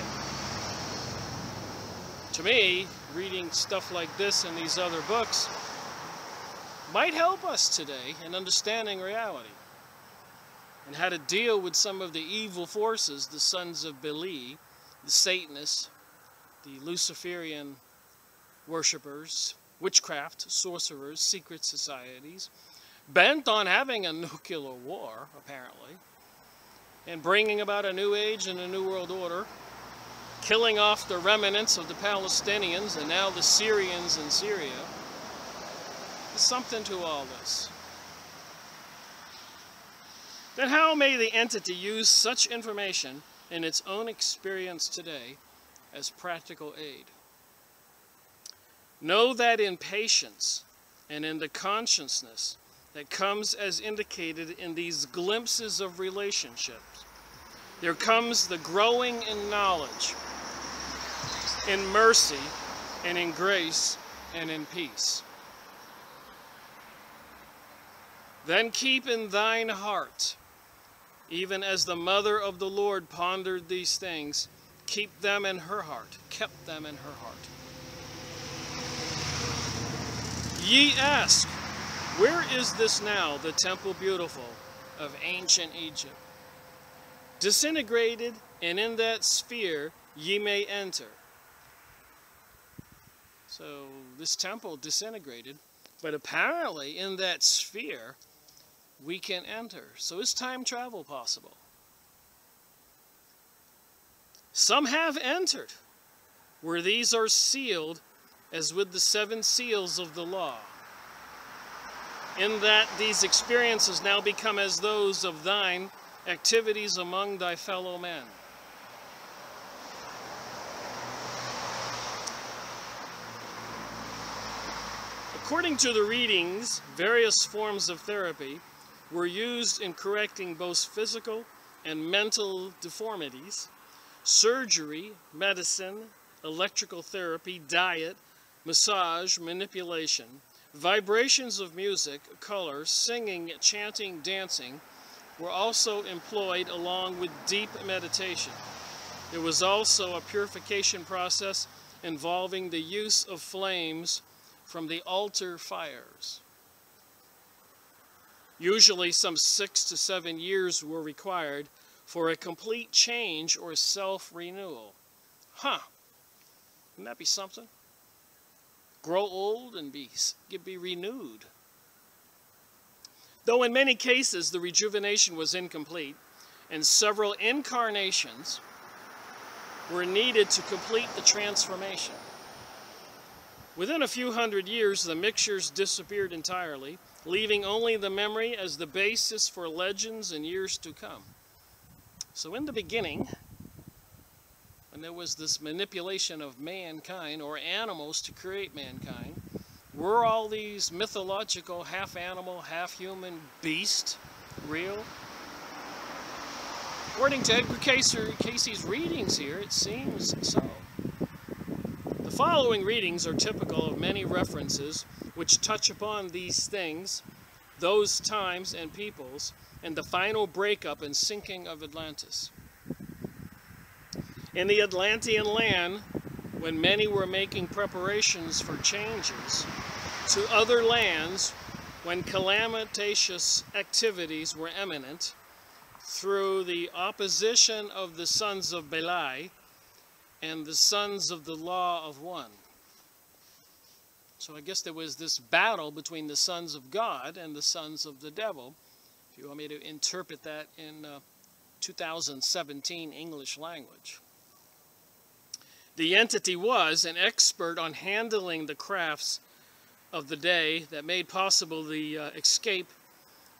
To me, reading stuff like this and these other books might help us today in understanding reality and how to deal with some of the evil forces, the sons of Beli, the Satanists, the Luciferian worshippers, witchcraft, sorcerers, secret societies, bent on having a nuclear war, apparently, and bringing about a new age and a new world order, killing off the remnants of the Palestinians and now the Syrians in Syria. There's something to all this. Then how may the entity use such information in its own experience today as practical aid? Know that in patience and in the consciousness that comes as indicated in these glimpses of relationships, there comes the growing in knowledge, in mercy, and in grace, and in peace. Then keep in thine heart, even as the mother of the Lord pondered these things, keep them in her heart, kept them in her heart. Ye ask, where is this now, the temple beautiful of ancient Egypt? Disintegrated, and in that sphere ye may enter. So this temple disintegrated, but apparently in that sphere we can enter. So is time travel possible? Some have entered, where these are sealed as with the 7 seals of the law, in that these experiences now become as those of thine activities among thy fellow men. According to the readings, various forms of therapy were used in correcting both physical and mental deformities, surgery, medicine, electrical therapy, diet, massage, manipulation, vibrations of music, color, singing, chanting, dancing were also employed along with deep meditation. There was also a purification process involving the use of flames from the altar fires. Usually some 6 to 7 years were required for a complete change or self-renewal. Wouldn't that be something? Grow old and be renewed. Though in many cases the rejuvenation was incomplete, and several incarnations were needed to complete the transformation. Within a few hundred years, the mixtures disappeared entirely, leaving only the memory as the basis for legends in years to come. So in the beginning, when there was this manipulation of mankind or animals to create mankind, were all these mythological half-animal, half-human beasts real? According to Edgar Cayce's readings here, it seems so. The following readings are typical of many references which touch upon these things, those times and peoples, and the final breakup and sinking of Atlantis. In the Atlantean land, when many were making preparations for changes to other lands, when calamitous activities were imminent, through the opposition of the sons of Beli and the sons of the law of one. So I guess there was this battle between the sons of God and the sons of the devil, if you want me to interpret that in 2017 English language. The entity was an expert on handling the crafts of the day that made possible the escape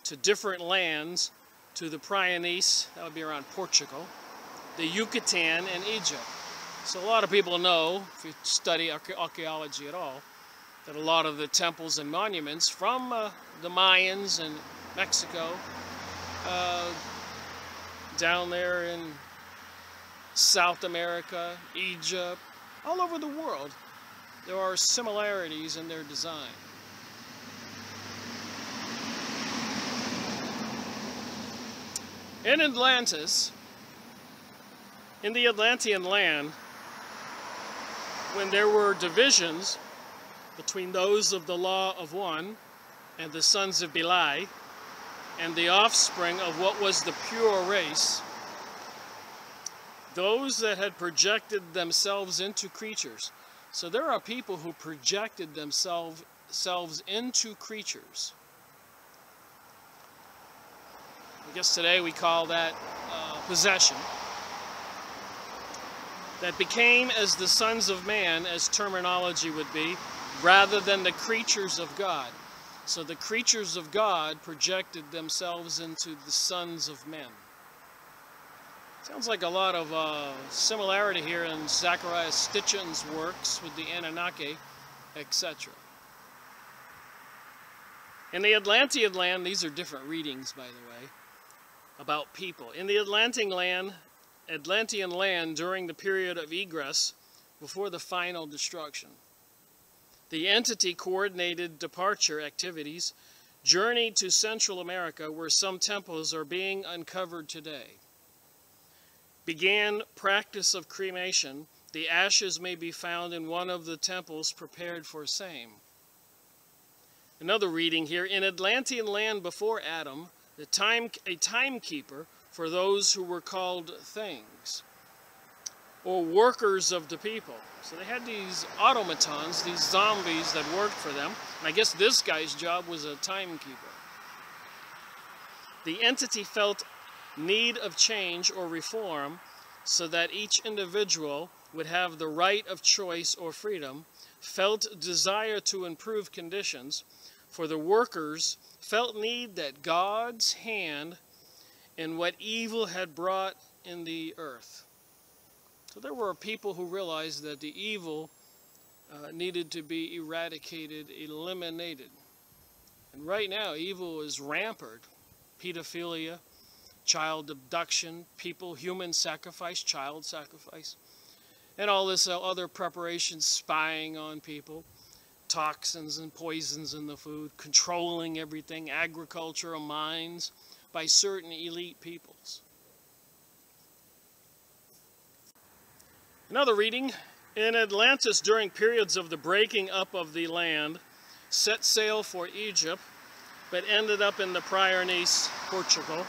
to different lands, to the Pyrenees, that would be around Portugal, the Yucatan, and Egypt. So a lot of people know, if you study archaeology at all, that a lot of the temples and monuments from the Mayans in Mexico, down there in South America, Egypt, all over the world, there are similarities in their design. In Atlantis, in the Atlantean land, when there were divisions between those of the law of one and the sons of Beli, and the offspring of what was the pure race, those that had projected themselves into creatures. So there are people who projected themselves into creatures. I guess today we call that possession. That became as the sons of man, as terminology would be, rather than the creatures of God. So the creatures of God projected themselves into the sons of men. Sounds like a lot of similarity here in Zachariah Stitchin's works with the Anunnaki, etc. In the Atlantean land, these are different readings, by the way, about people. In the Atlantean land during the period of egress, before the final destruction, the entity coordinated departure activities, journeyed to Central America, where some temples are being uncovered today. Began practice of cremation. The ashes may be found in one of the temples prepared for same. Another reading here. In Atlantean land before Adam, a timekeeper for those who were called things, or workers of the people. So they had these automatons, these zombies that worked for them. And I guess this guy's job was a timekeeper. The entity felt need of change or reform so that each individual would have the right of choice or freedom, felt desire to improve conditions, for the workers felt need that God's hand in what evil had brought in the earth. So there were people who realized that the evil needed to be eradicated, eliminated. And right now, evil is rampant. Pedophilia, child abduction, human sacrifice, child sacrifice, and all this other preparation, spying on people, toxins and poisons in the food, controlling everything, agricultural mines by certain elite peoples. Another reading. In Atlantis, during periods of the breaking up of the land, set sail for Egypt, but ended up in the Pyrenees, Portugal,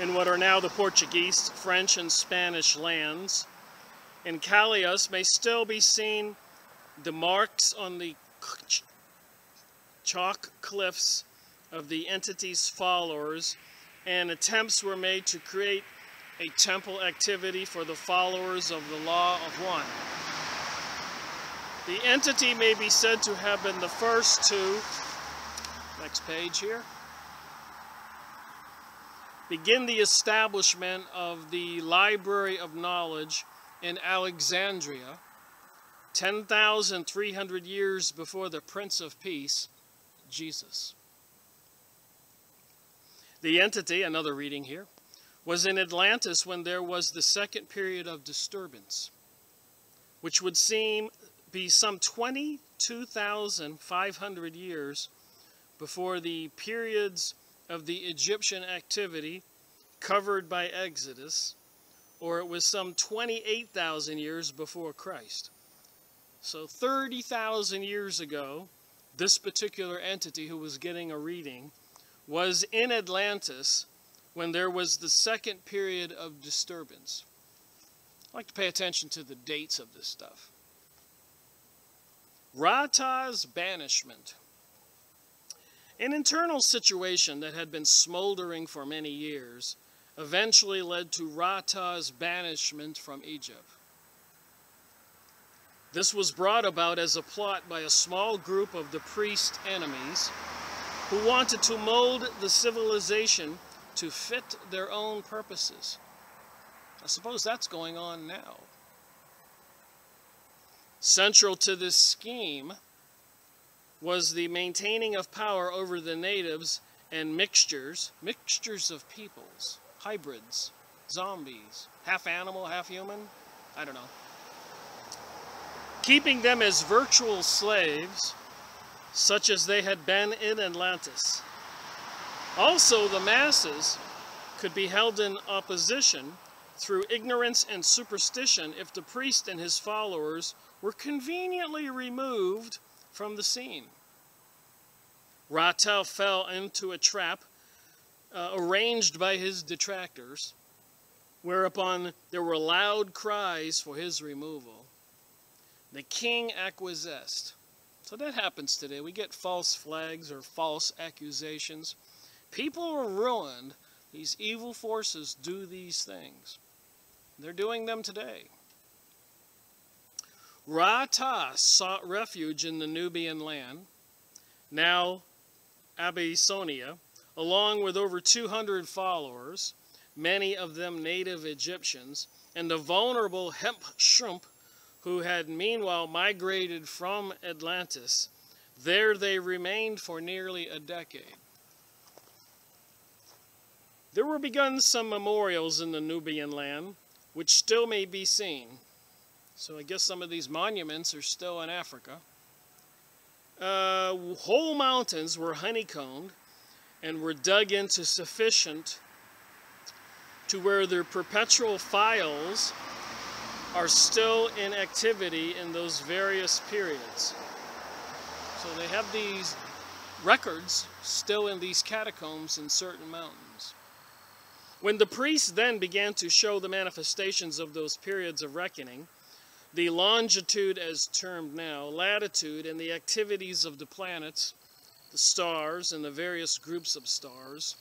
in what are now the Portuguese, French, and Spanish lands. In Cayce may still be seen the marks on the chalk cliffs of the entity's followers, and attempts were made to create a temple activity for the followers of the law of one. The entity may be said to have been the first to, next page here, begin the establishment of the Library of Knowledge in Alexandria, 10,300 years before the Prince of Peace, Jesus. The entity, another reading here, was in Atlantis when there was the second period of disturbance, which would be some 22,500 years before the periods of the Egyptian activity covered by Exodus, or it was some 28,000 years before Christ. So 30,000 years ago, this particular entity who was getting a reading was in Atlantis when there was the second period of disturbance. I like to pay attention to the dates of this stuff. Rata's banishment. An internal situation that had been smoldering for many years eventually led to Rata's banishment from Egypt. This was brought about as a plot by a small group of the priest enemies who wanted to mold the civilization to fit their own purposes. I suppose that's going on now. Central to this scheme was the maintaining of power over the natives and mixtures of peoples, hybrids, zombies, half animal, half human, I don't know. keeping them as virtual slaves, such as they had been in Atlantis. Also, the masses could be held in opposition through ignorance and superstition if the priest and his followers were conveniently removed from the scene. Ra-Ta fell into a trap arranged by his detractors, whereupon there were loud cries for his removal. The king acquiesced. So that happens today. We get false flags or false accusations. People are ruined. These evil forces do these things. They're doing them today. Ra-Ta sought refuge in the Nubian land, now Abyssinia, along with over 200 followers, many of them native Egyptians, and the vulnerable Hemp-Shump, who had meanwhile migrated from Atlantis. There they remained for nearly a decade. There were begun some memorials in the Nubian land, which still may be seen. So I guess some of these monuments are still in Africa. Whole mountains were honeycombed and were dug into sufficient to where their perpetual files are still in activity in those various periods. So they have these records still in these catacombs in certain mountains. When the priests then began to show the manifestations of those periods of reckoning, the longitude as termed now, latitude, and the activities of the planets, the stars and the various groups of stars,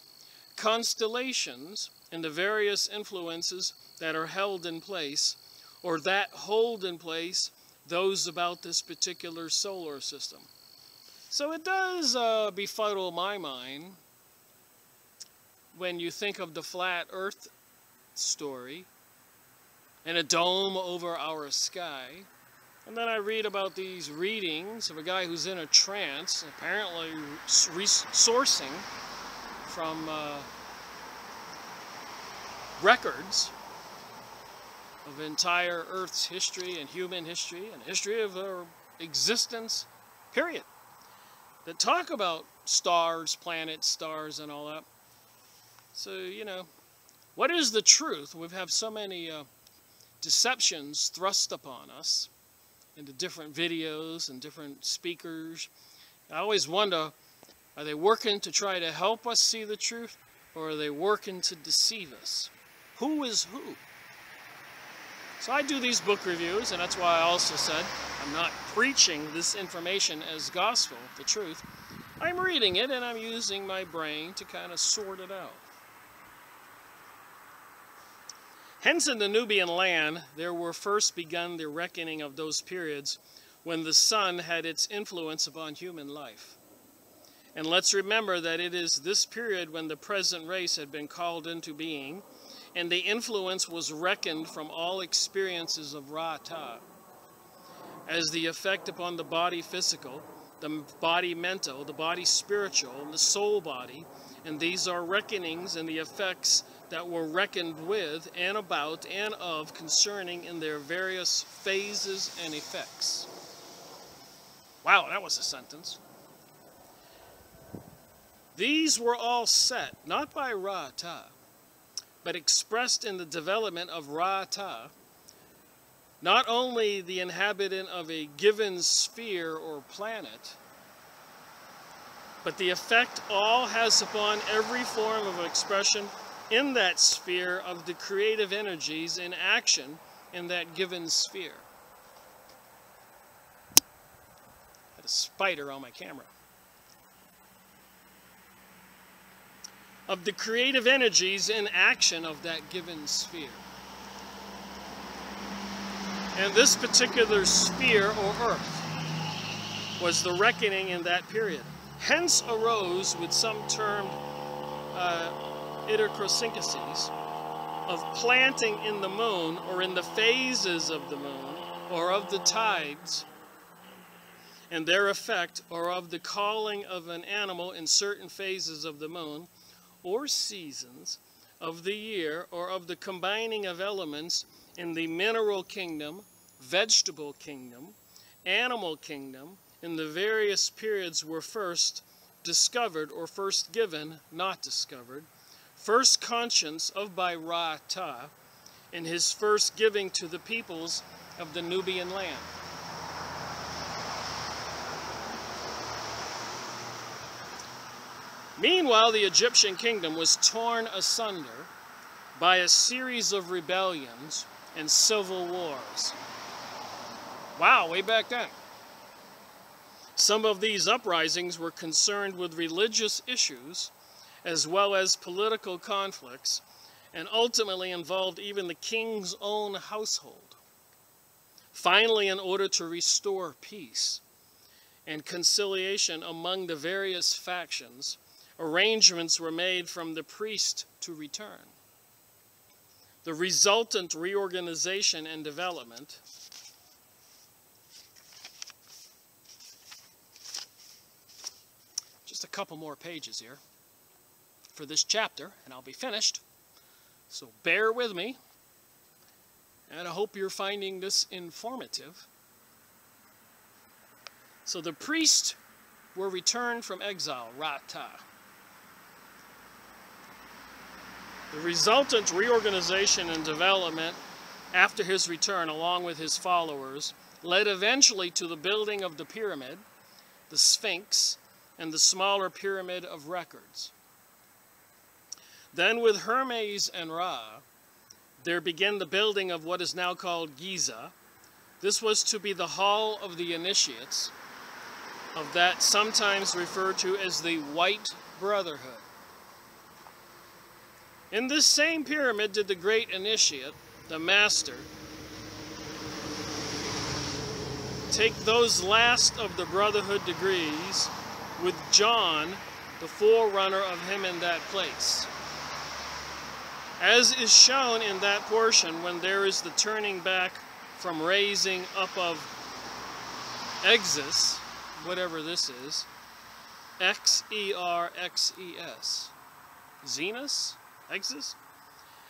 constellations and the various influences that are held in place, or that hold in place those about this particular solar system. So it does befuddle my mind when you think of the flat earth story and a dome over our sky. And then I read about these readings of a guy who's in a trance, apparently sourcing from records of entire Earth's history and human history and history of our existence, period, that talk about stars, planets, stars, and all that. So, you know, what is the truth? We have so many deceptions thrust upon us in the different videos and different speakers. I always wonder, are they working to try to help us see the truth, or are they working to deceive us? Who is who? So I do these book reviews, and that's why I also said I'm not preaching this information as gospel, the truth. I'm reading it, and I'm using my brain to kind of sort it out. Hence in the Nubian land, there were first begun the reckoning of those periods when the sun had its influence upon human life. And let's remember that it is this period when the present race had been called into being, and the influence was reckoned from all experiences of Ra-Ta, as the effect upon the body physical, the body mental, the body spiritual, and the soul body, and these are reckonings and the effects that were reckoned with and about and of concerning in their various phases and effects. Wow, that was a sentence. These were all set, not by Ra-Ta, but expressed in the development of Ra-Ta, not only the inhabitant of a given sphere or planet, but the effect all has upon every form of expression in that sphere of the creative energies in action in that given sphere. I had a spider on my camera. Of the creative energies in action of that given sphere. And this particular sphere or earth was the reckoning in that period. Hence arose with some termed idiosyncrasies of planting in the moon or in the phases of the moon or of the tides and their effect, or of the calling of an animal in certain phases of the moon or seasons of the year, or of the combining of elements in the mineral kingdom, vegetable kingdom, animal kingdom in the various periods were first discovered or first given, not discovered, first conscience of by Ra-Ta in his first giving to the peoples of the Nubian land. Meanwhile, the Egyptian kingdom was torn asunder by a series of rebellions and civil wars. Wow, way back then. Some of these uprisings were concerned with religious issues as well as political conflicts, and ultimately involved even the king's own household. Finally, in order to restore peace and conciliation among the various factions, arrangements were made from the priest to return. The resultant reorganization and development just a couple more pages here for this chapter, and I'll be finished. So bear with me, and I hope you're finding this informative. So the priests were returned from exile, Ra-Ta. The resultant reorganization and development after his return, along with his followers, led eventually to the building of the pyramid, the Sphinx, and the smaller pyramid of records. Then with Hermes and Ra, there began the building of what is now called Giza. This was to be the hall of the initiates, of that sometimes referred to as the White Brotherhood. In this same pyramid did the great initiate, the master, take those last of the brotherhood degrees with John, the forerunner of him in that place. As is shown in that portion when there is the turning back from raising up of Exes, whatever this is, X-E-R-X-E-S, Zenos? Exes?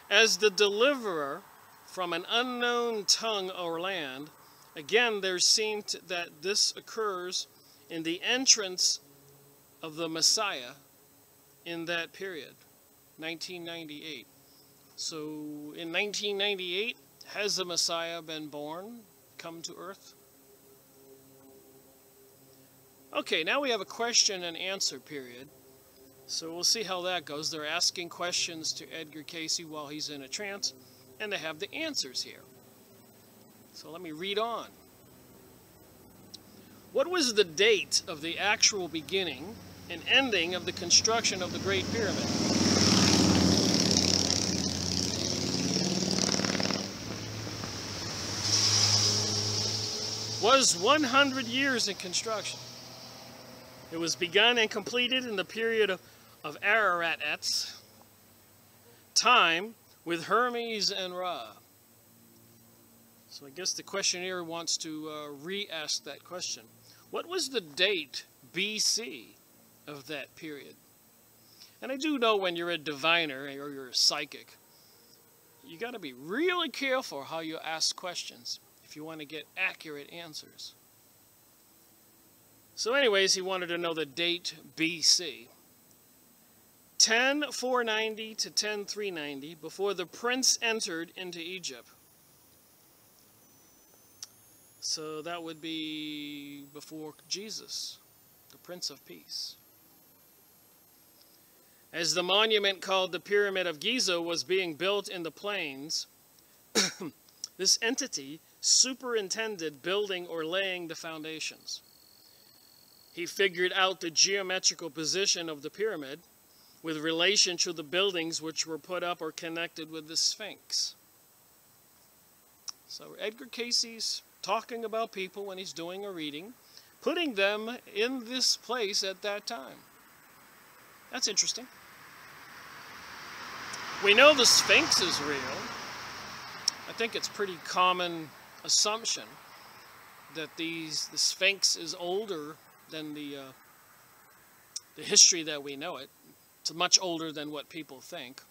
As the deliverer from an unknown tongue or land, again there seemed that this occurs in the entrance of the Messiah in that period, 1998. So in 1998, has the Messiah been born, come to earth? Okay, now we have a question and answer period. So we'll see how that goes. They're asking questions to Edgar Cayce while he's in a trance, and they have the answers here. So let me read on. What was the date of the actual beginning and ending of the construction of the Great Pyramid? Was 100 years in construction. It was begun and completed in the period of Ararat's time with Hermes and Ra. So I guess the questionnaire wants to re-ask that question. What was the date BC of that period? And I do know when you're a diviner or you're a psychic, you got to be really careful how you ask questions if you want to get accurate answers. So anyways, he wanted to know the date BC. 10,490 to 10,390, before the prince entered into Egypt. So that would be before Jesus, the Prince of Peace. As the monument called the Pyramid of Giza was being built in the plains, this entity superintended building or laying the foundations. He figured out the geometrical position of the pyramid with relation to the buildings which were put up or connected with the Sphinx. So Edgar Cayce's talking about people when he's doing a reading, putting them in this place at that time. That's interesting. We know the Sphinx is real. I think it's pretty common assumption that the Sphinx is older than the history that we know it. It's much older than what people think.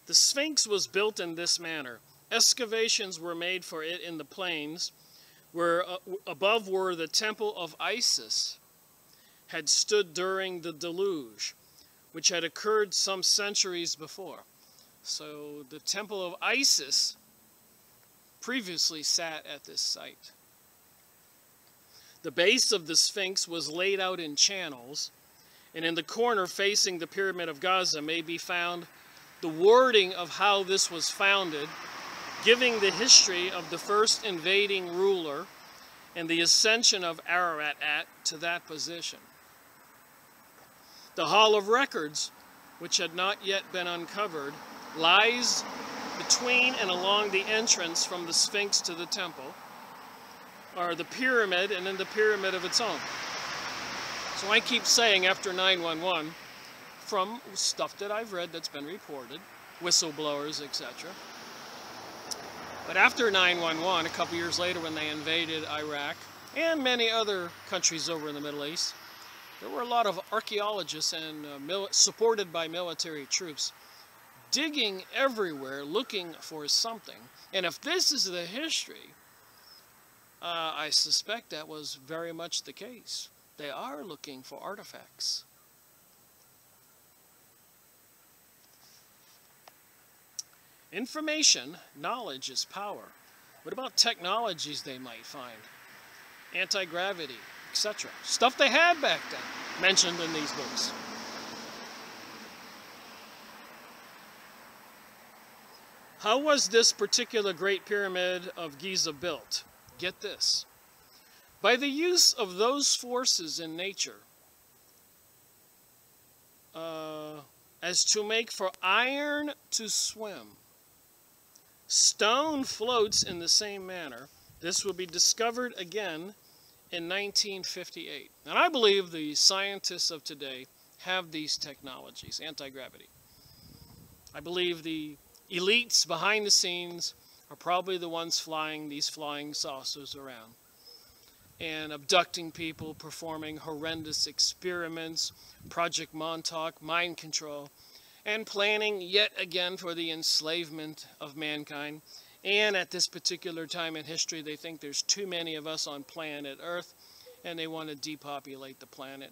The Sphinx was built in this manner. Excavations were made for it in the plains where above were the temple of Isis had stood during the deluge, which had occurred some centuries before. So the temple of Isis previously sat at this site. The base of the Sphinx was laid out in channels, and in the corner facing the Pyramid of Gaza may be found the wording of how this was founded, giving the history of the first invading ruler and the ascension of Ararat to that position. The Hall of Records, which had not yet been uncovered, lies between and along the entrance from the Sphinx to the temple, or the pyramid, and then the pyramid of its own. So I keep saying after 9/11, from stuff that I've read that's been reported, whistleblowers, etc. But after 9/11, a couple years later when they invaded Iraq and many other countries over in the Middle East, there were a lot of archaeologists and supported by military troops digging everywhere looking for something. And if this is the history, I suspect that was very much the case. They are looking for artifacts. Information, knowledge is power. What about technologies they might find? Anti-gravity, etc. Stuff they had back then, mentioned in these books. How was this particular Great Pyramid of Giza built? Get this. By the use of those forces in nature as to make for iron to swim. Stone floats in the same manner. This will be discovered again in 1958. And I believe the scientists of today have these technologies, anti-gravity. I believe the elites behind the scenes are probably the ones flying these flying saucers around and abducting people, performing horrendous experiments, Project Montauk, mind control, and planning yet again for the enslavement of mankind. And at this particular time in history, they think there's too many of us on planet Earth, and they want to depopulate the planet.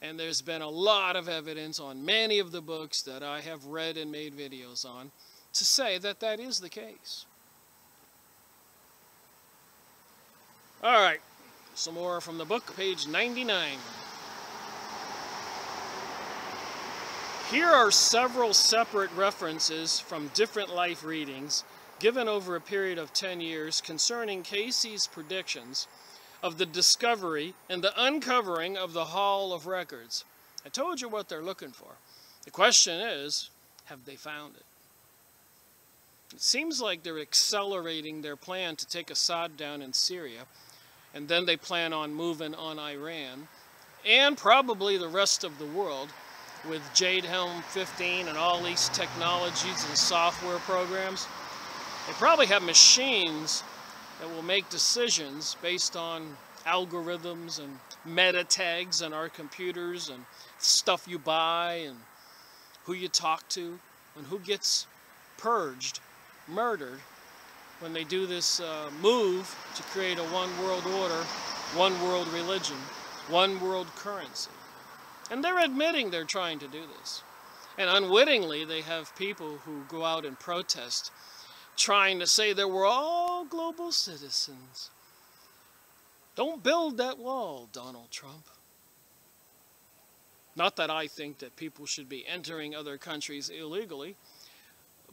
And there's been a lot of evidence on many of the books that I have read and made videos on to say that that is the case. All right, some more from the book, page 99. Here are several separate references from different life readings given over a period of 10 years concerning Cayce's predictions of the discovery and the uncovering of the Hall of Records. I told you what they're looking for. The question is, have they found it? It seems like they're accelerating their plan to take Assad down in Syria, and then they plan on moving on Iran, and probably the rest of the world, with Jade Helm 15 and all these technologies and software programs. They probably have machines that will make decisions based on algorithms and meta tags on our computers and stuff you buy and who you talk to and who gets purged, murdered, when they do this move to create a one world order, one world religion, one world currency. And they're admitting they're trying to do this. And unwittingly, they have people who go out and protest, trying to say that we're all global citizens. Don't build that wall, Donald Trump. Not that I think that people should be entering other countries illegally,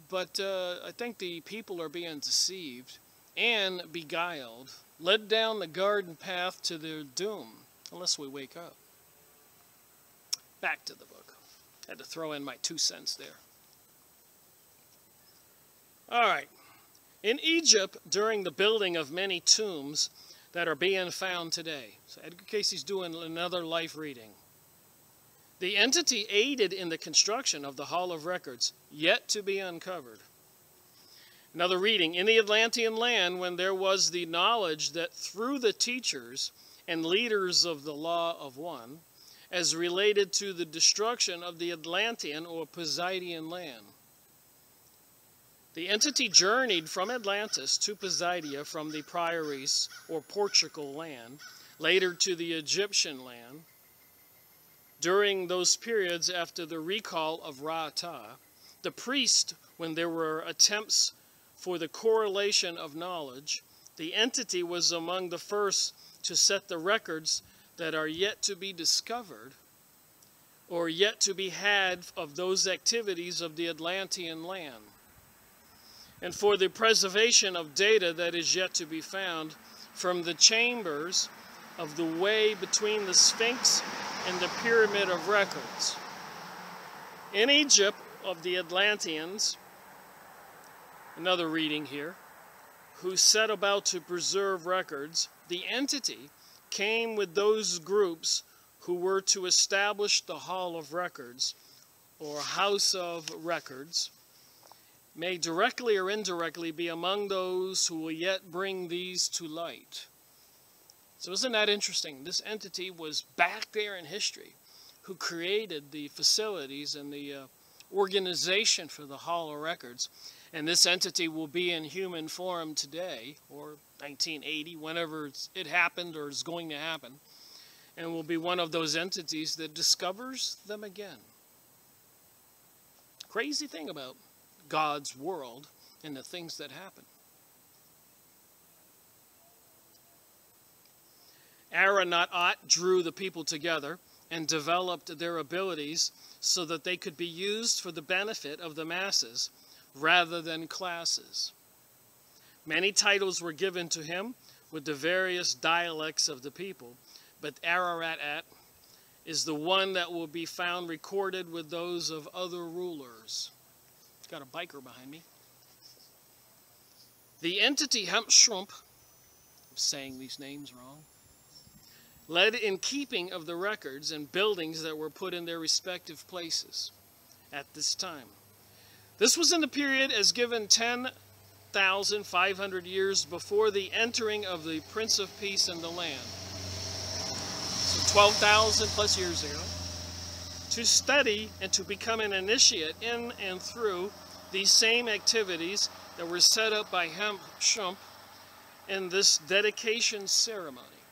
but I think the people are being deceived and beguiled, led down the garden path to their doom, unless we wake up. Back to the book. Had to throw in my 2 cents there. All right. In Egypt, during the building of many tombs that are being found today, so Edgar Cayce's doing another life reading. The entity aided in the construction of the Hall of Records, yet to be uncovered. Another reading. In the Atlantean land, when there was the knowledge that through the teachers and leaders of the Law of One, as related to the destruction of the Atlantean or Poseidian land. The entity journeyed from Atlantis to Pisidia from the Priories or Portugal land, later to the Egyptian land. During those periods after the recall of Ra-Ta, the priest, when there were attempts for the correlation of knowledge, the entity was among the first to set the records that are yet to be discovered or yet to be had of those activities of the Atlantean land, and for the preservation of data that is yet to be found from the chambers of the way between the Sphinx and the Pyramid of Records. In Egypt of the Atlanteans, another reading here, who set about to preserve records, the entity came with those groups who were to establish the Hall of Records, or House of Records, may directly or indirectly be among those who will yet bring these to light. So isn't that interesting? This entity was back there in history, who created the facilities and the organization for the Hall of Records. And this entity will be in human form today, or 1980, whenever it happened or is going to happen, and will be one of those entities that discovers them again. Crazy thing about God's world and the things that happen. Aranat drew the people together and developed their abilities so that they could be used for the benefit of the masses rather than classes. Many titles were given to him with the various dialects of the people, but Ararat is the one that will be found recorded with those of other rulers. Got a biker behind me. The entity Hempshump, I'm saying these names wrong, led in keeping of the records and buildings that were put in their respective places at this time. This was in the period as given 10,500 years before the entering of the Prince of Peace in the land. So 12,000 plus years ago. To study and to become an initiate in and through these same activities that were set up by Hempshump in this dedication ceremony.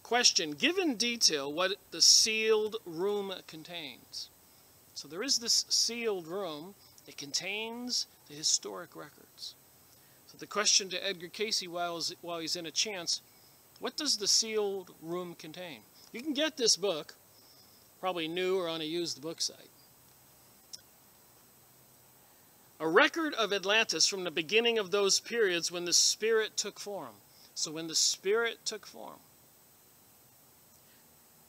Question, give in detail what the sealed room contains. So there is this sealed room that contains the historic records. So the question to Edgar Cayce while he's in a chance, what does the sealed room contain? You can get this book, probably new or on a used book site. A record of Atlantis from the beginning of those periods when the Spirit took form. So when the Spirit took form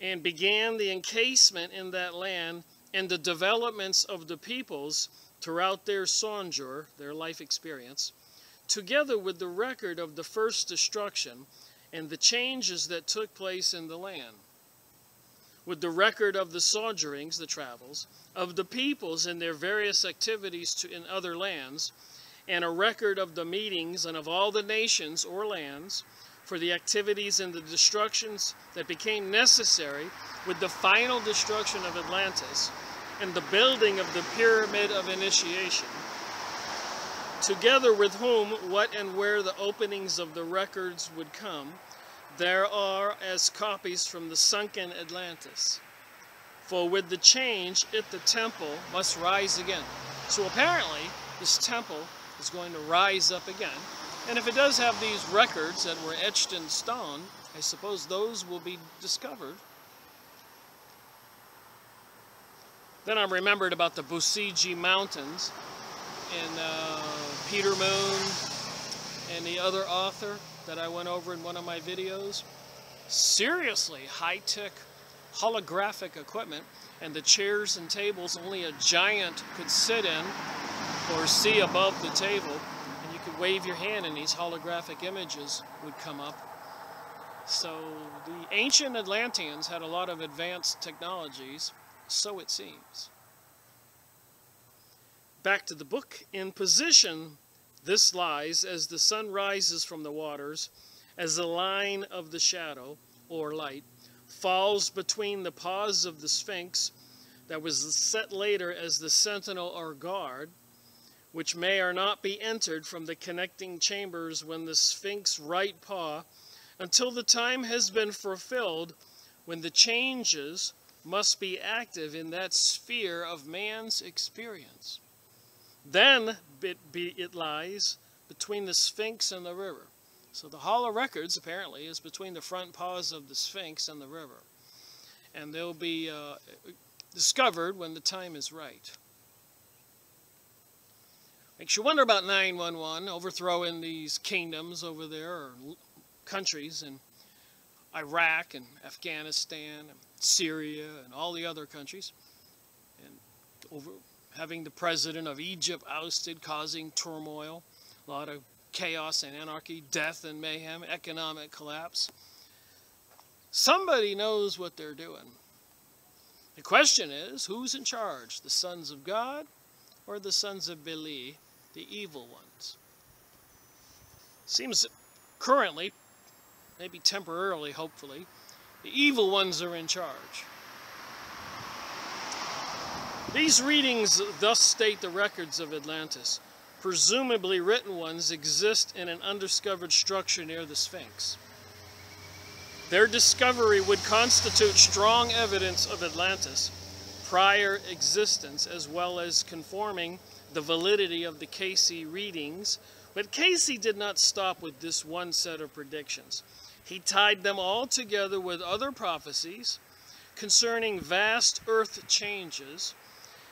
and began the encasement in that land and the developments of the peoples throughout their sojourn, their life experience, together with the record of the first destruction and the changes that took place in the land, with the record of the sojournings, the travels, of the peoples and their various activities in other lands, and a record of the meetings and of all the nations or lands for the activities and the destructions that became necessary with the final destruction of Atlantis and the building of the Pyramid of Initiation, together with whom, what and where the openings of the records would come, there are as copies from the sunken Atlantis. For with the change, the temple must rise again. So apparently, this temple is going to rise up again. And if it does have these records that were etched in stone, I suppose those will be discovered. Then I remembered about the Busiji Mountains and Peter Moon and the other author that I went over in one of my videos. Seriously high-tech holographic equipment, and the chairs and tables only a giant could sit in or see above the table, and you could wave your hand and these holographic images would come up. So the ancient Atlanteans had a lot of advanced technologies, so it seems. Back to the book. In position, this lies as the sun rises from the waters, as the line of the shadow, or light, falls between the paws of the Sphinx, that was set later as the sentinel or guard, which may or not be entered from the connecting chambers when the Sphinx's right paw, until the time has been fulfilled when the changes must be active in that sphere of man's experience. Then it lies between the Sphinx and the river. So the Hall of Records, apparently, is between the front paws of the Sphinx and the river. And they'll be discovered when the time is right. Makes you wonder about 911, overthrowing these kingdoms over there, or countries in Iraq and Afghanistan and Syria and all the other countries, and having the president of Egypt ousted, causing turmoil, a lot of chaos and anarchy, death and mayhem, economic collapse. Somebody knows what they're doing. The question is, who's in charge? The sons of God or the sons of Beli, the evil ones? Seems that currently, maybe temporarily, hopefully, the evil ones are in charge. These readings thus state the records of Atlantis. Presumably written ones exist in an undiscovered structure near the Sphinx. Their discovery would constitute strong evidence of Atlantis' prior existence, as well as confirming the validity of the Cayce readings. But Cayce did not stop with this one set of predictions. He tied them all together with other prophecies concerning vast earth changes,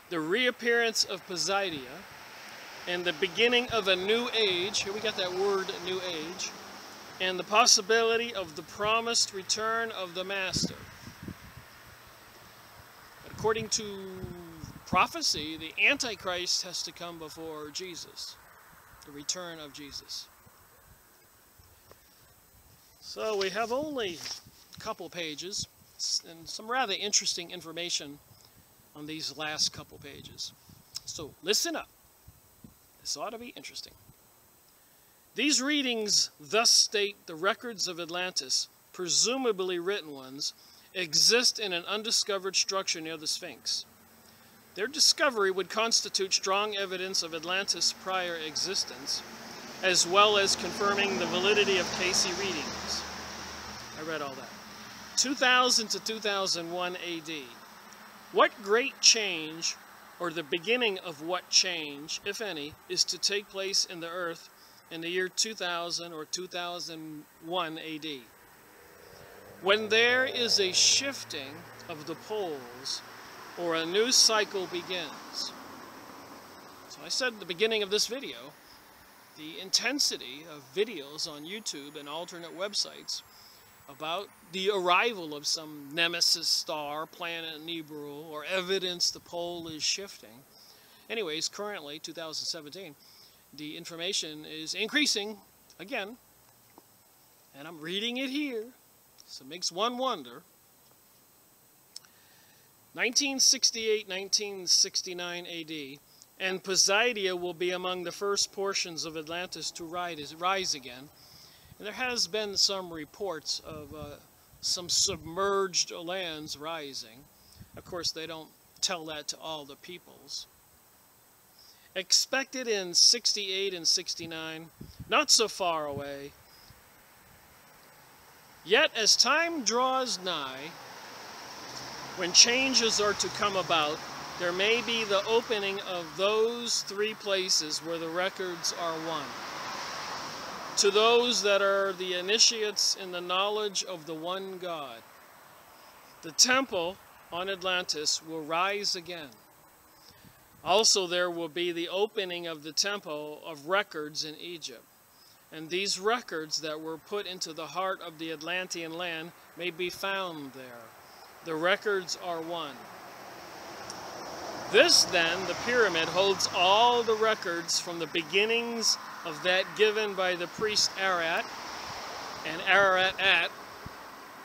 the reappearance of Poseidia, and the beginning of a new age. Here we got that word, new age, and the possibility of the promised return of the Master. But according to prophecy, the Antichrist has to come before Jesus, the return of Jesus. So we have only a couple pages and some rather interesting information on these last couple pages. So listen up. This ought to be interesting. These readings thus state the records of Atlantis, presumably written ones, exist in an undiscovered structure near the Sphinx. Their discovery would constitute strong evidence of Atlantis' prior existence, as well as confirming the validity of Cayce readings. I read all that. 2000 to 2001 AD. What great change, or the beginning of what change, if any, is to take place in the earth in the year 2000 or 2001 AD? When there is a shifting of the poles, or a new cycle begins. So I said at the beginning of this video, the intensity of videos on YouTube and alternate websites about the arrival of some nemesis star, planet Nibiru, or evidence the pole is shifting. Anyways, currently, 2017, the information is increasing again, and I'm reading it here, so it makes one wonder. 1968-1969 AD, and Poseidia will be among the first portions of Atlantis to rise again. And there has been some reports of some submerged lands rising. Of course, they don't tell that to all the peoples. Expected in 68 and 69, not so far away. Yet, as time draws nigh, when changes are to come about, there may be the opening of those three places where the records are one. To those that are the initiates in the knowledge of the one God, the temple on Atlantis will rise again. Also, there will be the opening of the temple of records in Egypt. And these records that were put into the heart of the Atlantean land may be found there. The records are one. This, then, the pyramid holds all the records from the beginnings of that given by the priest Ararat and Ararat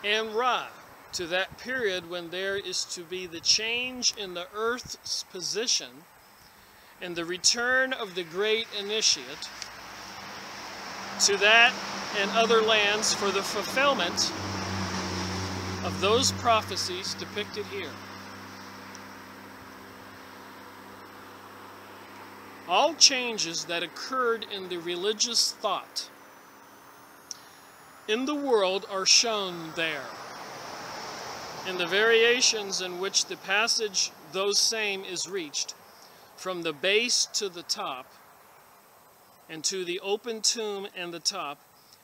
and Ra, to that period when there is to be the change in the earth's position and the return of the great initiate to that and other lands for the fulfillment of those prophecies depicted here. all changes that occurred in the religious thought in the world are shown there. In the variations in which the passage those same is reached, from the base to the top, and to the open tomb and the top,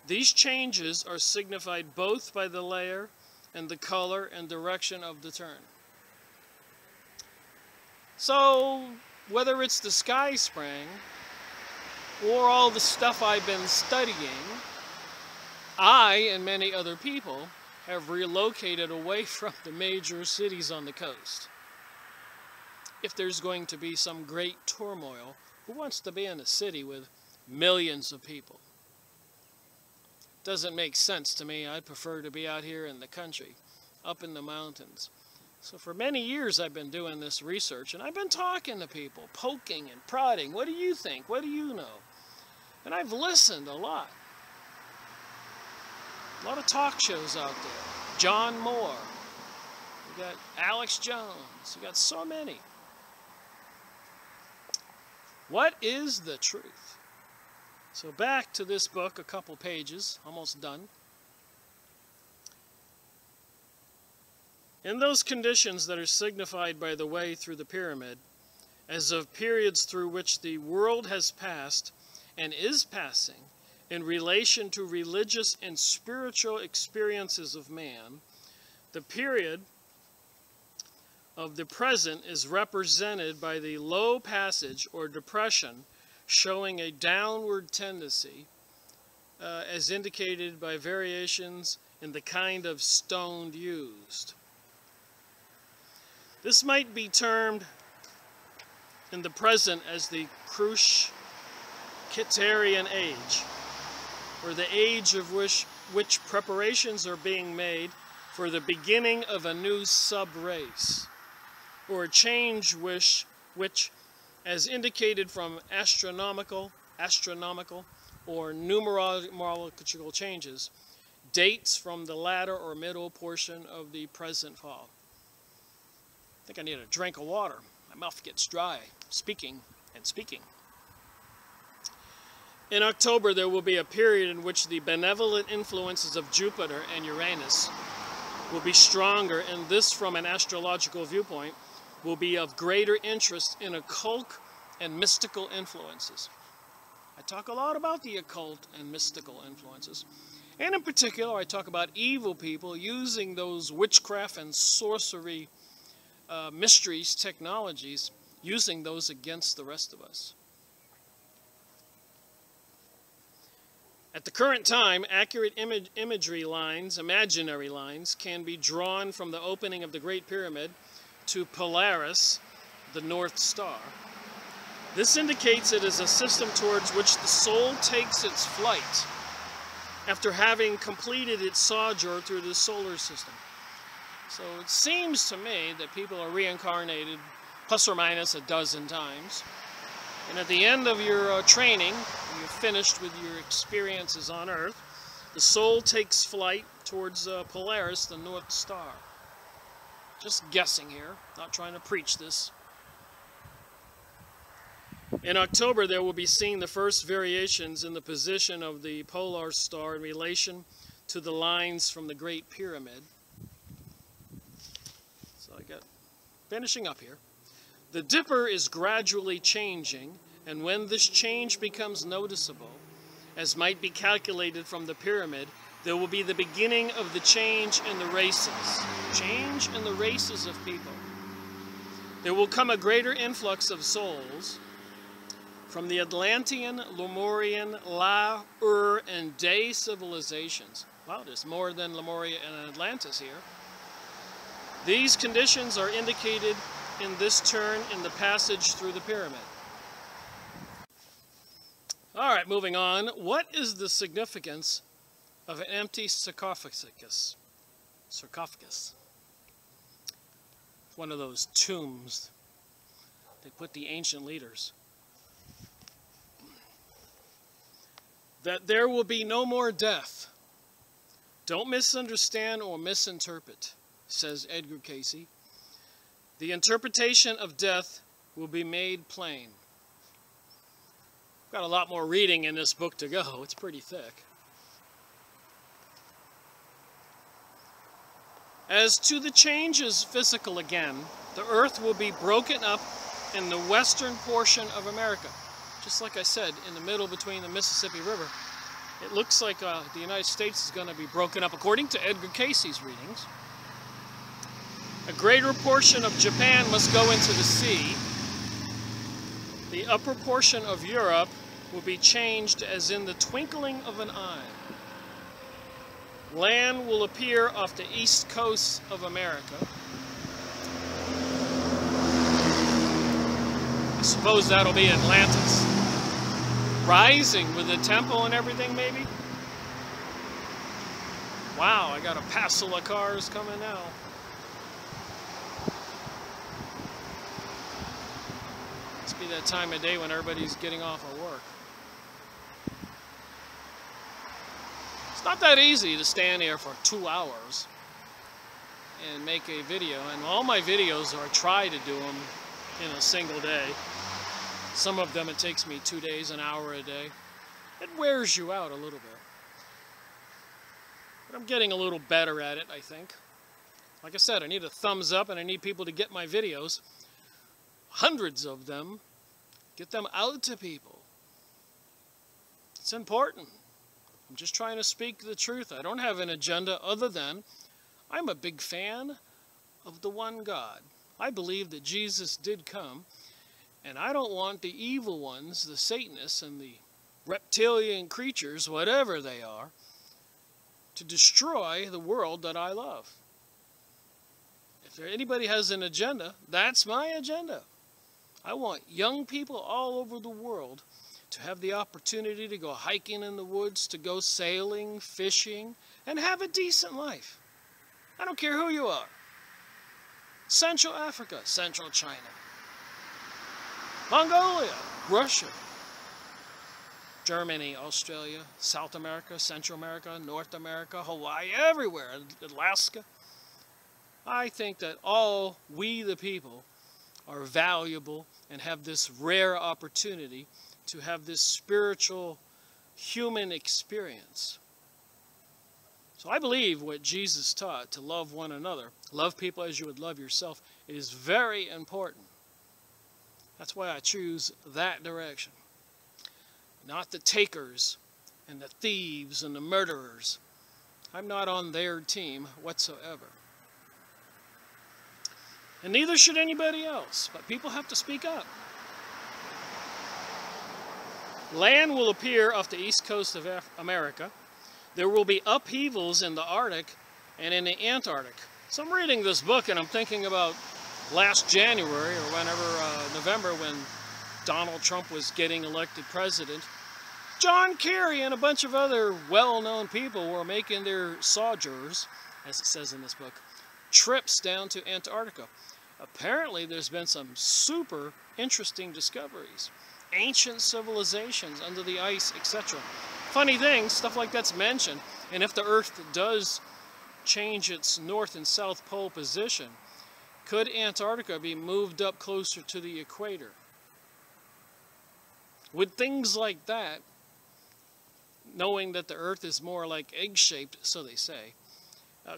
these changes are signified both by the layer and the color and direction of the turn. So, whether it's the sky sprang or all the stuff I've been studying, I and many other people have relocated away from the major cities on the coast. If there's going to be some great turmoil, who wants to be in a city with millions of people? Doesn't make sense to me. I'd prefer to be out here in the country, up in the mountains. So for many years I've been doing this research, and I've been talking to people, poking and prodding. What do you think? What do you know? And I've listened a lot. A lot of talk shows out there. John Moore. We got Alex Jones. We got so many. What is the truth? So back to this book, a couple pages, almost done. In those conditions that are signified by the way through the pyramid, as of periods through which the world has passed and is passing in relation to religious and spiritual experiences of man, the period of the present is represented by the low passage or depression showing a downward tendency as indicated by variations in the kind of stone used. This might be termed in the present as the Cruciterian age, or the age of which preparations are being made for the beginning of a new sub-race, or a change which, as indicated from astronomical or numerological changes, dates from the latter or middle portion of the present fall. I think I need a drink of water. My mouth gets dry, speaking and speaking. In October, there will be a period in which the benevolent influences of Jupiter and Uranus will be stronger, and this, from an astrological viewpoint, will be of greater interest in occult and mystical influences. I talk a lot about the occult and mystical influences. And in particular, I talk about evil people using those witchcraft and sorcery mysteries, technologies, using those against the rest of us. At the current time, accurate imagery lines, imaginary lines, can be drawn from the opening of the Great Pyramid to Polaris, the North Star. This indicates it is a system towards which the soul takes its flight after having completed its sojourn through the solar system. So it seems to me that people are reincarnated plus or minus a dozen times. And at the end of your training, when you're finished with your experiences on Earth, the soul takes flight towards Polaris, the North Star. Just guessing here, not trying to preach this. In October, there will be seen the first variations in the position of the polar star in relation to the lines from the Great Pyramid. So I got finishing up here. The Dipper is gradually changing, and when this change becomes noticeable, as might be calculated from the pyramid, there will be the beginning of the change in the races. Change in the races of people. There will come a greater influx of souls from the Atlantean, Lemurian, La, Ur, and Day civilizations. Wow, there's more than Lemuria and Atlantis here. These conditions are indicated in this turn in the passage through the pyramid. All right, moving on. What is the significance of an empty sarcophagus? Sarcophagus. One of those tombs they put the ancient leaders. That there will be no more death. Don't misunderstand or misinterpret, says Edgar Cayce. The interpretation of death will be made plain. Got a lot more reading in this book to go. It's pretty thick. As to the changes physical again, the earth will be broken up in the western portion of America. Just like I said, in the middle between the Mississippi River. It looks like the United States is going to be broken up, according to Edgar Cayce's readings. A greater portion of Japan must go into the sea. The upper portion of Europe will be changed as in the twinkling of an eye. Land will appear off the east coast of America. I suppose that'll be Atlantis. Rising with the temple and everything, maybe? Wow, I got a passel of cars coming now. Must be that time of day when everybody's getting off of work. It's not that easy to stand here for 2 hours and make a video. And all my videos are try to do them in a single day. Some of them it takes me 2 days, an hour a day. It wears you out a little bit. But I'm getting a little better at it, I think. Like I said, I need a thumbs up and I need people to get my videos. Hundreds of them. Get them out to people. It's important. I'm just trying to speak the truth. I don't have an agenda other than I'm a big fan of the one God. I believe that Jesus did come. And I don't want the evil ones, the Satanists and the reptilian creatures, whatever they are, to destroy the world that I love. If anybody has an agenda, that's my agenda. I want young people all over the world to have the opportunity to go hiking in the woods, to go sailing, fishing, and have a decent life. I don't care who you are. Central Africa, Central China. Mongolia, Russia, Germany, Australia, South America, Central America, North America, Hawaii, everywhere, Alaska. I think that all we the people are valuable and have this rare opportunity to have this spiritual human experience. So I believe what Jesus taught, to love one another, love people as you would love yourself, is very important. That's why I choose that direction. Not the takers and the thieves and the murderers. I'm not on their team whatsoever. And neither should anybody else. But people have to speak up. Land will appear off the east coast of America. There will be upheavals in the Arctic and in the Antarctic. So I'm reading this book and I'm thinking about last January or November, when Donald Trump was getting elected president. John Kerry and a bunch of other well-known people were making their sojourners, as it says in this book, trips down to Antarctica. Apparently there's been some super interesting discoveries. Ancient civilizations under the ice, etc. Funny thing, stuff like that's mentioned. And if the Earth does change its north and south pole position, could Antarctica be moved up closer to the equator? Would things like that, knowing that the Earth is more like egg-shaped, so they say,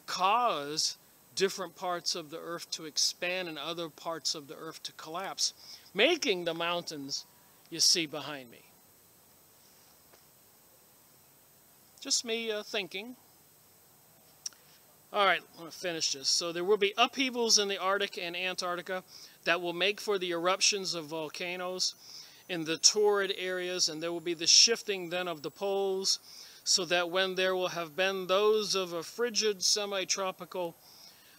cause different parts of the Earth to expand and other parts of the Earth to collapse, making the mountains you see behind me? Just me thinking. All right, I'm going to finish this. So there will be upheavals in the Arctic and Antarctica that will make for the eruptions of volcanoes in the torrid areas, and there will be the shifting then of the poles, so that when there will have been those of a frigid semi-tropical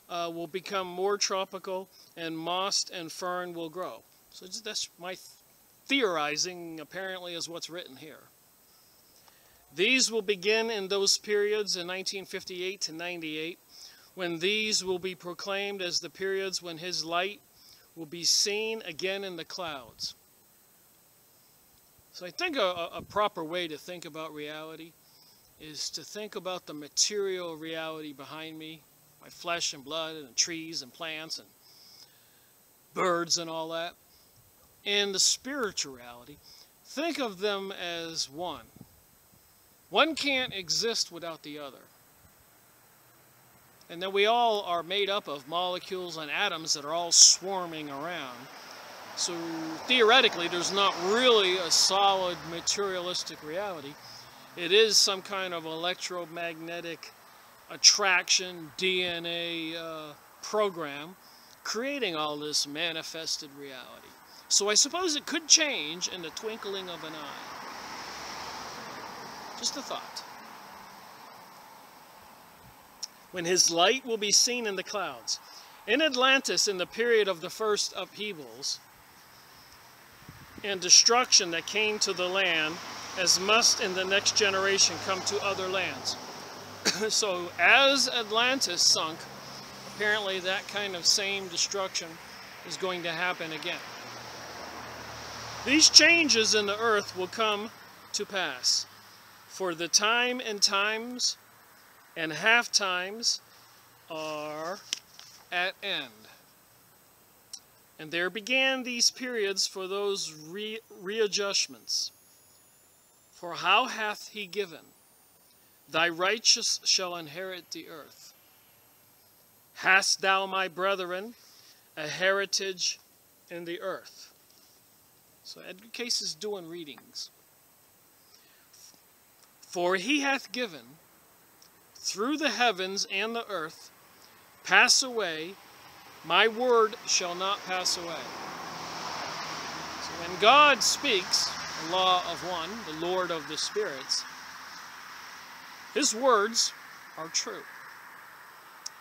will become more tropical, and moss and fern will grow. So that's my theorizing, apparently, is what's written here. These will begin in those periods in 1958 to 98, when these will be proclaimed as the periods when his light will be seen again in the clouds. So I think a proper way to think about reality is to think about the material reality behind me, my flesh and blood and trees and plants and birds and all that, and the spiritual reality. think of them as one. One can't exist without the other. And that we all are made up of molecules and atoms that are all swarming around. So theoretically, there's not really a solid materialistic reality. It is some kind of electromagnetic attraction, DNA program, creating all this manifested reality. So I suppose it could change in the twinkling of an eye. Just a thought. When his light will be seen in the clouds. In Atlantis, in the period of the first upheavals and destruction that came to the land, as must in the next generation come to other lands. So as Atlantis sunk, apparently that kind of same destruction is going to happen again. These changes in the earth will come to pass, for the time and times and half times are at end. And there began these periods for those readjustments. For how hath he given? Thy righteous shall inherit the earth. Hast thou, my brethren, a heritage in the earth? So Edgar Cayce is doing readings. For he hath given, through the heavens and the earth, pass away, my word shall not pass away. So when God speaks, the law of one, the Lord of the spirits, his words are true.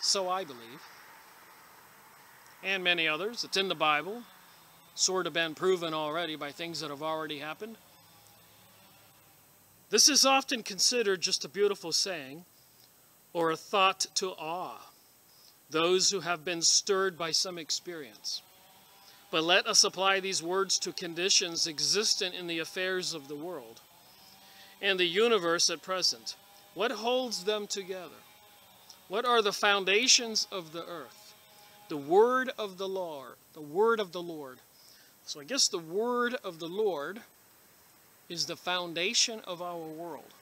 So I believe. And many others. It's in the Bible. Sort of been proven already by things that have already happened. This is often considered just a beautiful saying or a thought to awe those who have been stirred by some experience. But let us apply these words to conditions existent in the affairs of the world and the universe at present. What holds them together? What are the foundations of the earth? The word of the Lord. The word of the Lord. So I guess the word of the Lord is the foundation of our world.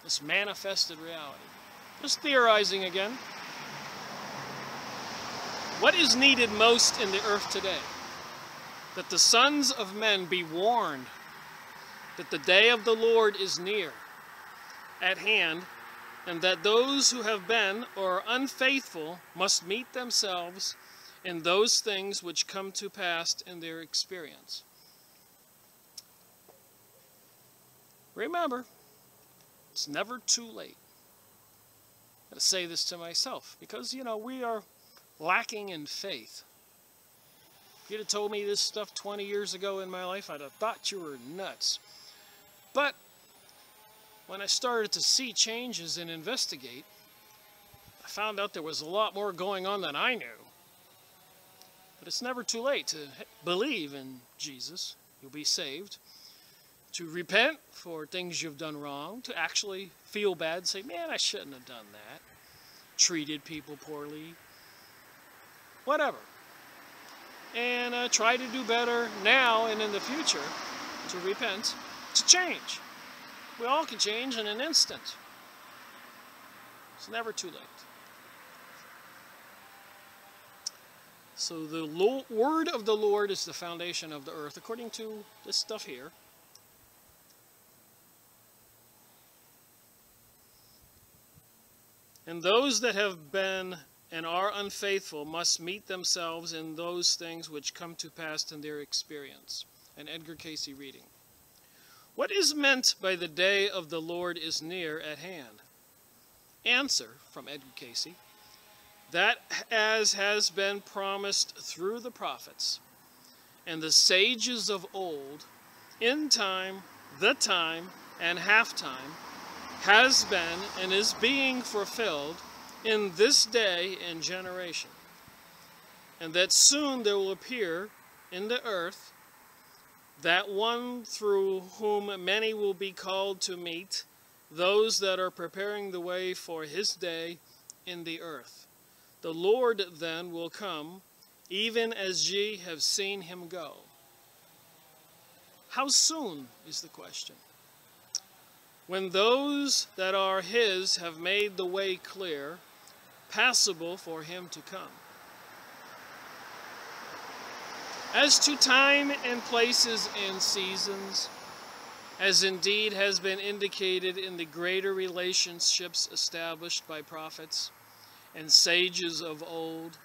This manifested reality. Just theorizing again. What is needed most in the earth today? That the sons of men be warned that the day of the Lord is near, at hand, and that those who have been or are unfaithful must meet themselves in those things which come to pass in their experience. Remember, it's never too late. I got to say this to myself because, you know, we are lacking in faith. If you'd have told me this stuff 20 years ago in my life, I'd have thought you were nuts. But when I started to see changes and investigate, I found out there was a lot more going on than I knew. But it's never too late to believe in Jesus. You'll be saved. To repent for things you've done wrong. To actually feel bad and say, man, I shouldn't have done that. Treated people poorly. Whatever. And try to do better now and in the future. To repent. To change. We all can change in an instant. It's never too late. So the word of the Lord is the foundation of the earth, according to this stuff here. And those that have been and are unfaithful must meet themselves in those things which come to pass in their experience. An Edgar Cayce reading. What is meant by the day of the Lord is near at hand? Answer from Edgar Cayce. That as has been promised through the prophets and the sages of old, in time, the time, and half time, has been and is being fulfilled in this day and generation, and that soon there will appear in the earth that one through whom many will be called to meet those that are preparing the way for his day in the earth. The Lord then will come, even as ye have seen him go. How soon is the question? When those that are his have made the way clear, passable for him to come. As to time and places and seasons, as indeed has been indicated in the greater relationships established by prophets and sages of old,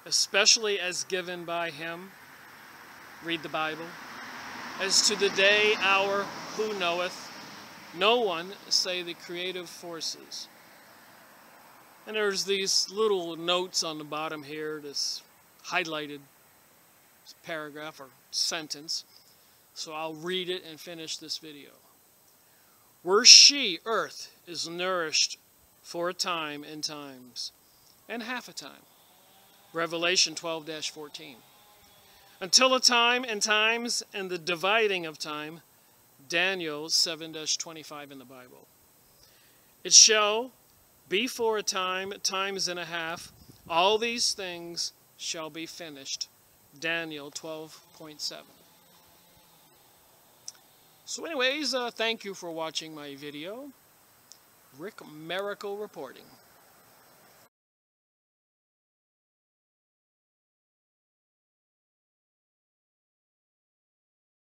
especially as given by him, read the Bible, as to the day, hour, who knoweth, no one say the creative forces. And there's these little notes on the bottom here, this highlighted paragraph or sentence. So I'll read it and finish this video. Where she, earth, is nourished for a time and times, and half a time. Revelation 12-14. Until a time and times and the dividing of time, Daniel 7-25 in the Bible. It shall be for a time, times and a half, all these things shall be finished. Daniel 12.7. So anyways, thank you for watching my video. Rick Miracle reporting.